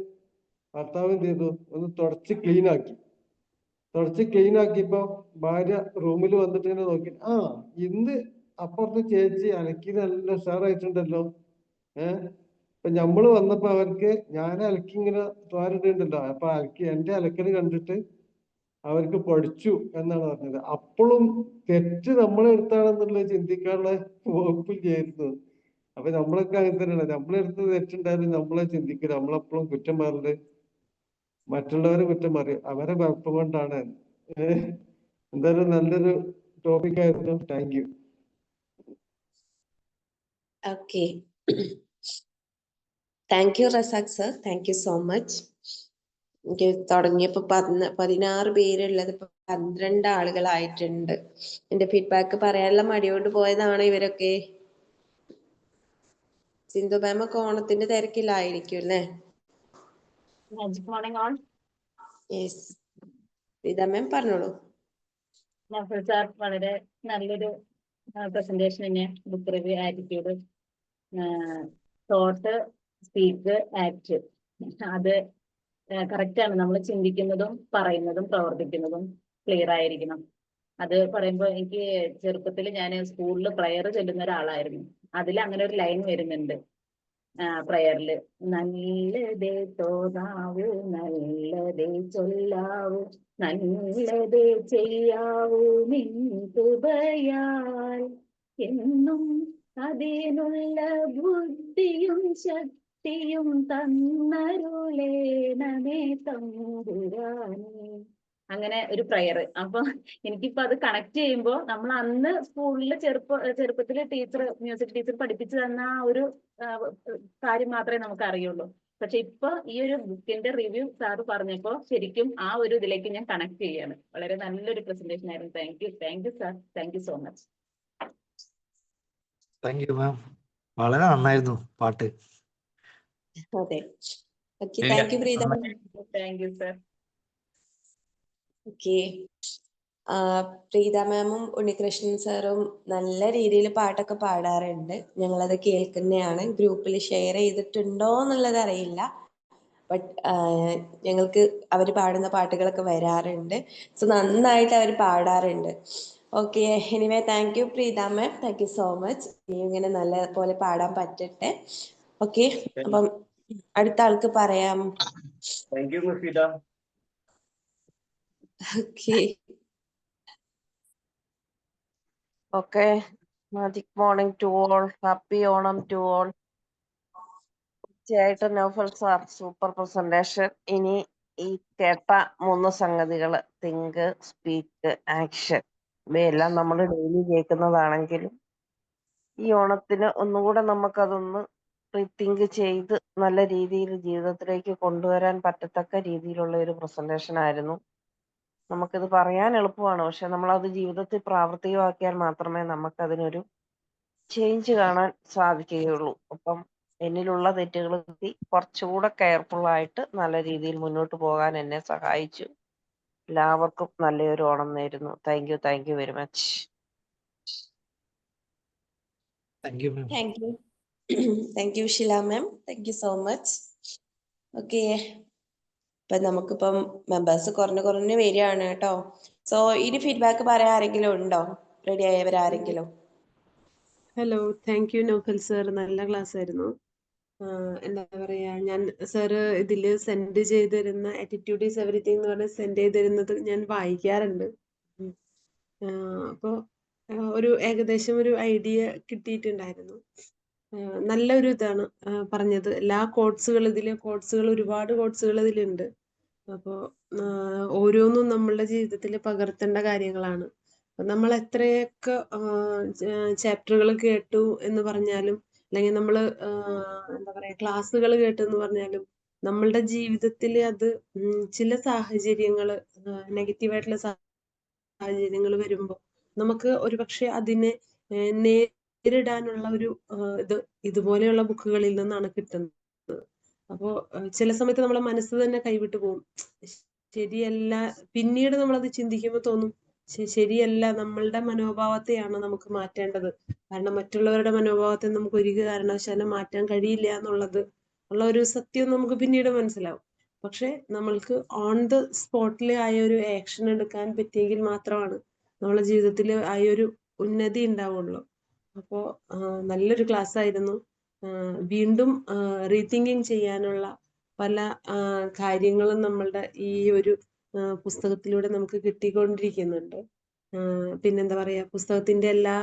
ഭർത്താവ് എന്ത് ചെയ്തു, ഒന്ന് തുടച്ച് ക്ലീൻ ആക്കിയപ്പോ ഭാര്യ റൂമിൽ വന്നിട്ട് ഇങ്ങനെ നോക്കി, ഇന്ന് അപ്പുറത്തെ ചേച്ചി അലക്കി നല്ല ഉഷാറായിട്ടുണ്ടല്ലോ. ഇപ്പൊ നമ്മള് വന്നപ്പോ അവർക്ക് ഞാൻ അലക്കി ഇങ്ങനെ തോരട്ടുണ്ടല്ലോ, അപ്പൊ എന്റെ അലക്കല് കണ്ടിട്ട് അവർക്ക് പഠിച്ചു എന്നാണ് പറഞ്ഞത്. അപ്പോഴും തെറ്റ് നമ്മളെടുത്താണെന്നുള്ളത് ചിന്തിക്കാനുള്ള വകുപ്പില്ലായിരുന്നു. അപ്പൊ നമ്മളൊക്കെ അങ്ങനെ തന്നെയാണ്. നമ്മളെടുത്ത് തെറ്റുണ്ടായാലും നമ്മളെ ചിന്തിക്കില്ല, നമ്മളെപ്പോഴും കുറ്റം പറഞ്ഞിട്ട് മറ്റുള്ളവരെ കുറ്റം പറയും, അവരെ കുഴപ്പം കൊണ്ടാണ്. എന്തായാലും നല്ലൊരു ടോപ്പിക് ആയിരുന്നു. Thank you. Okay, thank U Razak sir, thank you so much. എനിക്ക് തുടങ്ങിയപ്പോ 16 പേരുള്ളത് ഇപ്പൊ 12 ആളുകളായിട്ടുണ്ട്. എന്റെ ഫീഡ്ബാക്ക് പറയാനുള്ള മടിയോണ്ട് പോയതാണ് ഇവരൊക്കെ. സിന്ധു മാം ഒക്കെ ഓണത്തിന്റെ തിരക്കിലായിരിക്കും അല്ലേ? Magic morning on. Yes, Seetha ma'am പറഞ്ഞോളൂ. നൗഫൽ സാർ വളരെ നല്ലൊരു പ്രസന്റേഷൻ തന്നെ. Book review, attitude, thought, speak, act, അത് കറക്റ്റ് ആണ്. നമ്മൾ ചിന്തിക്കുന്നതും പറയുന്നതും പ്രവർത്തിക്കുന്നതും ക്ലിയർ ആയിരിക്കണം. അത് പറയുമ്പോൾ എനിക്ക് ചെറുപ്പത്തിൽ ഞാൻ സ്കൂളിൽ പ്രയർ ചൊല്ലുന്ന ഒരാളായിരുന്നു. അതിൽ അങ്ങനെ ഒരു ലൈൻ വരുന്നുണ്ട് പ്രയറില്, നല്ലതേ തോന്നാവൂ, നല്ലതേ ചൊല്ലാവൂ, നല്ലതേ ചെയ്യാവൂ നിൻ കൃപയാൽ, എന്നും അതിനുള്ള ബുദ്ധിയും ശക്തിയും തന്നരുളേണമേ തമ്പുരാനേ. അങ്ങനെ ഒരു പ്രയർ. അപ്പൊ എനിക്കിപ്പോ അത് കണക്ട് ചെയ്യുമ്പോൾ നമ്മൾ അന്ന് സ്കൂളിൽ ചെറുപ്പത്തിൽ മ്യൂസിക് ടീച്ചർ പഠിപ്പിച്ചു തന്ന ആ ഒരു കാര്യം മാത്രമേ നമുക്ക് അറിയുള്ളൂ. പക്ഷെ ഇപ്പൊ ഈ ഒരു ബുക്കിന്റെ റിവ്യൂ സാറ് പറഞ്ഞപ്പോ ശരിക്കും ആ ഒരു ഇതിലേക്ക് ഞാൻ കണക്ട് ചെയ്യാണ്. വളരെ നല്ലൊരു പ്രസന്റേഷൻ ആയിരുന്നു. Thank you sir, thank you so much. Thank you ma'am. വളരെ നന്നായിരുന്നു പാട്ട്. അതെ. ഓക്കെ, ഇല്ല, thank you Preetha. Thank you sir. Okay, Preetha മാമും ഉണ്ണികൃഷ്ണൻ സാറും നല്ല രീതിയിൽ പാട്ടൊക്കെ പാടാറുണ്ട്. ഞങ്ങളത് കേൾക്കുന്നതാണ്. ഗ്രൂപ്പിൽ ഷെയർ ചെയ്തിട്ടുണ്ടോ എന്നുള്ളത് അറിയില്ല. ബട്ട് ഞങ്ങൾക്ക് അവർ പാടുന്ന പാട്ടുകളൊക്കെ വരാറുണ്ട്. സോ നന്നായിട്ട് അവർ പാടാറുണ്ട്. Okay, anyway thank you Preetha ma'am, thank you so much. ഇനിയും ഇങ്ങനെ നല്ല പോലെ പാടാൻ പറ്റട്ടെ. ഓക്കെ, അപ്പം അടുത്ത ആൾക്ക് പറയാം. Thank you Mufeeda. Okay, Okay, magic morning to all. Happy Onam to all. തീർച്ചയായിട്ടും നൗഫൽ സാർ സൂപ്പർ പ്രസന്റേഷൻ. ഇനി ഈ കേട്ട 3 സംഗതികൾ, തിങ്ക്, സ്പീക്ക്, ആക്ഷൻ, ഇവയെല്ലാം നമ്മൾ ഡെയിലി കേൾക്കുന്നതാണെങ്കിലും ഈ ഓണത്തിന് ഒന്നുകൂടെ നമുക്കതൊന്ന് റീതിങ്ക് ചെയ്ത് നല്ല രീതിയിൽ ജീവിതത്തിലേക്ക് കൊണ്ടുവരാൻ പറ്റത്തക്ക രീതിയിലുള്ള ഒരു പ്രസന്റേഷൻ ആയിരുന്നു. നമുക്കിത് പറയാൻ എളുപ്പമാണ്, പക്ഷെ നമ്മളത് ജീവിതത്തിൽ പ്രാവർത്തികമാക്കിയാൽ മാത്രമേ നമുക്കതിനൊരു ചേഞ്ച് കാണാൻ സാധിക്കുകയുള്ളൂ. അപ്പം എന്നിലുള്ള തെറ്റുകൾ കുറച്ചുകൂടെ കെയർഫുൾ ആയിട്ട് നല്ല രീതിയിൽ മുന്നോട്ട് പോകാൻ എന്നെ സഹായിച്ചു. എല്ലാവർക്കും നല്ലൊരു ഓണം നേരുന്നു. Thank you very much. Thank you ma'am. Thank you. Thank you Sheela ma'am, thank you so much. Okay, ഇപ്പൊ നമുക്കിപ്പം മെമ്പേഴ്സ് കുറഞ്ഞു വരികയാണ് കേട്ടോ. സോ ഇനി ഫീഡ്ബാക്ക് പറയാൻ ആരെങ്കിലും ഉണ്ടോ? റെഡി ആയവരാരെങ്കിലും? Hello, thank you Naufal sir, നല്ല ക്ലാസ് ആയിരുന്നു. എന്താ പറയാ, ഞാൻ സാറ് ഇതിൽ സെൻഡ് ചെയ്തിരുന്ന ആറ്റിറ്റ്യൂഡ് ഈസ് എവറിത്തിങ് എന്ന് പറഞ്ഞ് സെൻഡ് ചെയ്തിരുന്നത് ഞാൻ വായിക്കാറുണ്ട്. അപ്പോൾ ഒരു ഏകദേശം ഒരു ഐഡിയ കിട്ടിയിട്ടുണ്ടായിരുന്നു. നല്ലൊരു ഇതാണ് പറഞ്ഞത്. എല്ലാ കോട്സുകൾ ഒരുപാട് കോട്സുകൾ ഇതിലുണ്ട്. അപ്പോൾ ഓരോന്നും നമ്മളുടെ ജീവിതത്തിൽ പകർത്തേണ്ട കാര്യങ്ങളാണ്. നമ്മൾ എത്രയൊക്കെ ചാപ്റ്ററുകൾ കേട്ടു എന്ന് പറഞ്ഞാലും, അല്ലെങ്കിൽ നമ്മൾ എന്താ പറയാ ക്ലാസ്സുകൾ കേട്ടു എന്ന് പറഞ്ഞാലും, നമ്മളുടെ ജീവിതത്തിൽ അത് ചില സാഹചര്യങ്ങൾ, നെഗറ്റീവായിട്ടുള്ള സാഹചര്യങ്ങൾ വരുമ്പോൾ നമുക്ക് ഒരുപക്ഷെ അതിനെ നേരിടാനുള്ള ഒരു ഇതുപോലെയുള്ള ബുക്കുകളിൽ നിന്നാണ് കിട്ടുന്നത്. അപ്പോൾ ചില സമയത്ത് നമ്മളെ മനസ്സ് തന്നെ കൈവിട്ടു പോകും. ശരിയല്ല, പിന്നീട് നമ്മളത് ചിന്തിക്കുമ്പോൾ തോന്നും ശരിയല്ല, നമ്മളുടെ മനോഭാവത്തെയാണ് നമുക്ക് മാറ്റേണ്ടത്. കാരണം മറ്റുള്ളവരുടെ മനോഭാവത്തെ നമുക്ക് ഒരു കാരണവശാലും മാറ്റാൻ കഴിയില്ല ഉള്ള ഒരു സത്യം നമുക്ക് പിന്നീട് മനസ്സിലാവും. പക്ഷെ നമ്മൾക്ക് ഓൺ ദ സ്പോട്ടിൽ ആയ ഒരു ആക്ഷൻ എടുക്കാൻ പറ്റിയെങ്കിൽ മാത്രമാണ് നമ്മളെ ജീവിതത്തിൽ ആ ഒരു ഉന്നതി ഉണ്ടാവുള്ളൂ. അപ്പോൾ നല്ലൊരു ക്ലാസ് ആയിരുന്നു. വീണ്ടും റീതിങ്കിങ് ചെയ്യാനുള്ള പല കാര്യങ്ങളും നമ്മളുടെ ഈ ഒരു പുസ്തകത്തിലൂടെ നമുക്ക് കിട്ടിക്കൊണ്ടിരിക്കുന്നുണ്ട്. പിന്നെന്താ പറയാ, പുസ്തകത്തിന്റെ എല്ലാ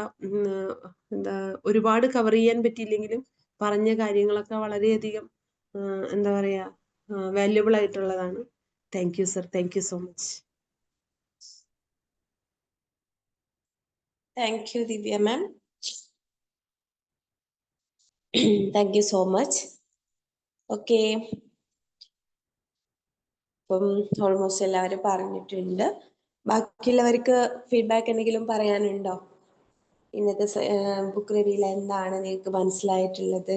ഒരുപാട് കവർ ചെയ്യാൻ പറ്റിയില്ലെങ്കിലും പറഞ്ഞ കാര്യങ്ങളൊക്കെ വളരെയധികം എന്താ പറയാ വാല്യുബിൾ ആയിട്ടുള്ളതാണ്. Thank you sir, thank you so much. Thank U Divya ma'am, thank you so much. Okay, ഇപ്പം ഓൾമോസ്റ്റ് എല്ലാവരും പറഞ്ഞിട്ടുണ്ട്. ബാക്കിയുള്ളവർക്ക് ഫീഡ്ബാക്ക് എന്തെങ്കിലും പറയാനുണ്ടോ? ഇന്നത്തെ ബുക്ക് റിവ്യൂവിൽ എന്താണ് നിങ്ങൾക്ക് മനസ്സിലായിട്ടുള്ളത്?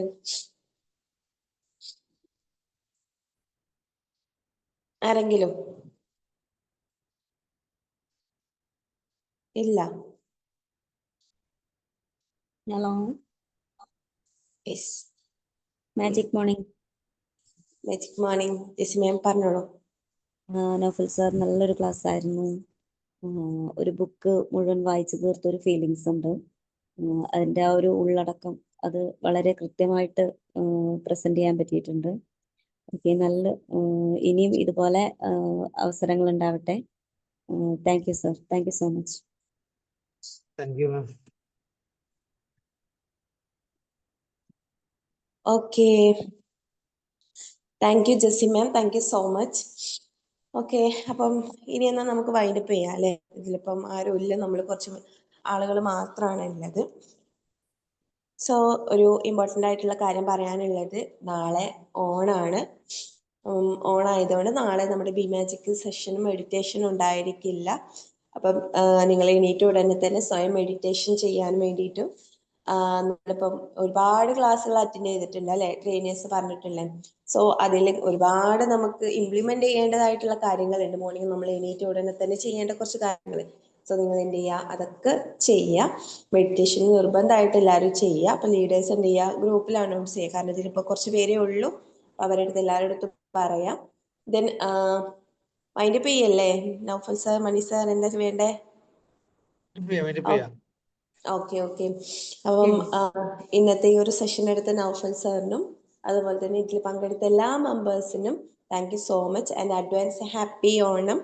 ആരെങ്കിലും? ഇല്ല? Hello, yes, magic morning. Magic morning. Yes ma'am, പറഞ്ഞോളൂ. നൗഫൽ സാർ നല്ലൊരു ക്ലാസ് ആയിരുന്നു. ഒരു ബുക്ക് മുഴുവൻ വായിച്ചു തീർത്തൊരു ഫീലിങ്സ് ഉണ്ട്. അതിൻ്റെ ആ ഒരു ഉള്ളടക്കം അത് വളരെ കൃത്യമായിട്ട് പ്രസന്റ് ചെയ്യാൻ പറ്റിയിട്ടുണ്ട്. ഓക്കെ, ഇനിയും ഇതുപോലെ അവസരങ്ങൾ ഉണ്ടാവട്ടെ. Thank you sir, thank you so much. Thank you ma'am. Okay, thank you Jessy ma'am, thank you so much. Okay, അപ്പം ഇനി എന്നാൽ നമുക്ക് വൈൻഡപ്പ് ചെയ്യാം അല്ലെ? ഇതിലിപ്പം ആരും ഇല്ല, നമ്മൾ കുറച്ച് ആളുകൾ മാത്രമാണ് ഉള്ളത്. സോ ഒരു ഇമ്പോർട്ടൻ്റ് ആയിട്ടുള്ള കാര്യം പറയാനുള്ളത്, നാളെ ഓണാണ്. ഓണായതുകൊണ്ട് നാളെ നമ്മുടെ ബി മാജിക് സെഷനും മെഡിറ്റേഷനും ഉണ്ടായിരിക്കില്ല. അപ്പം നിങ്ങൾ എണീറ്റ ഉടനെ തന്നെ സ്വയം മെഡിറ്റേഷൻ ചെയ്യാൻ വേണ്ടിയിട്ടും നമ്മളിപ്പം ഒരുപാട് ക്ലാസ്സുകൾ അറ്റൻഡ് ചെയ്തിട്ടുണ്ട് അല്ലെ, ട്രെയിനേഴ്സ് പറഞ്ഞിട്ടില്ലേ. സോ അതിൽ ഒരുപാട് നമുക്ക് ഇംപ്ലിമെന്റ് ചെയ്യേണ്ടതായിട്ടുള്ള കാര്യങ്ങളുണ്ട്. മോർണിംഗ് നമ്മൾ എണീറ്റ ഉടനെ തന്നെ ചെയ്യേണ്ട കുറച്ച് കാര്യങ്ങൾ. സോ നിങ്ങൾ എന്ത് ചെയ്യുക, അതൊക്കെ ചെയ്യുക. മെഡിറ്റേഷൻ നിർബന്ധമായിട്ട് എല്ലാവരും ചെയ്യുക. അപ്പൊ ലീഡേഴ്സ് എന്ത് ചെയ്യുക, ഗ്രൂപ്പിൽ അനൗൺസ് ചെയ്യുക. കാരണം ഇതിലിപ്പോൾ കുറച്ച് പേരേ ഉള്ളൂ. അവരുടെ അടുത്ത് എല്ലാവരുടെ അടുത്തും പറയാം. ദെൻ മൈൻഡപ്പ് ചെയ്യല്ലേ നൗഫൽ സാർ, മണി സാർ, എന്താ വേണ്ടേ? ഓക്കെ. അപ്പം ഇന്നത്തെ ഈ ഒരു സെഷൻ എടുത്ത നൗഫൽ സാറിനും അതുപോലെ തന്നെ ഇതിൽ പങ്കെടുത്ത എല്ലാ മെമ്പേഴ്സിനും thank you so much and advance happy Onam.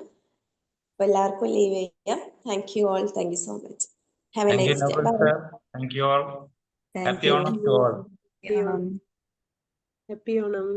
അപ്പൊ എല്ലാവർക്കും ലീവ് ചെയ്യാം. Thank you all. Thank you so much. Have a nice day. Bye. Thank you all. Happy Onam to all. Happy Onam.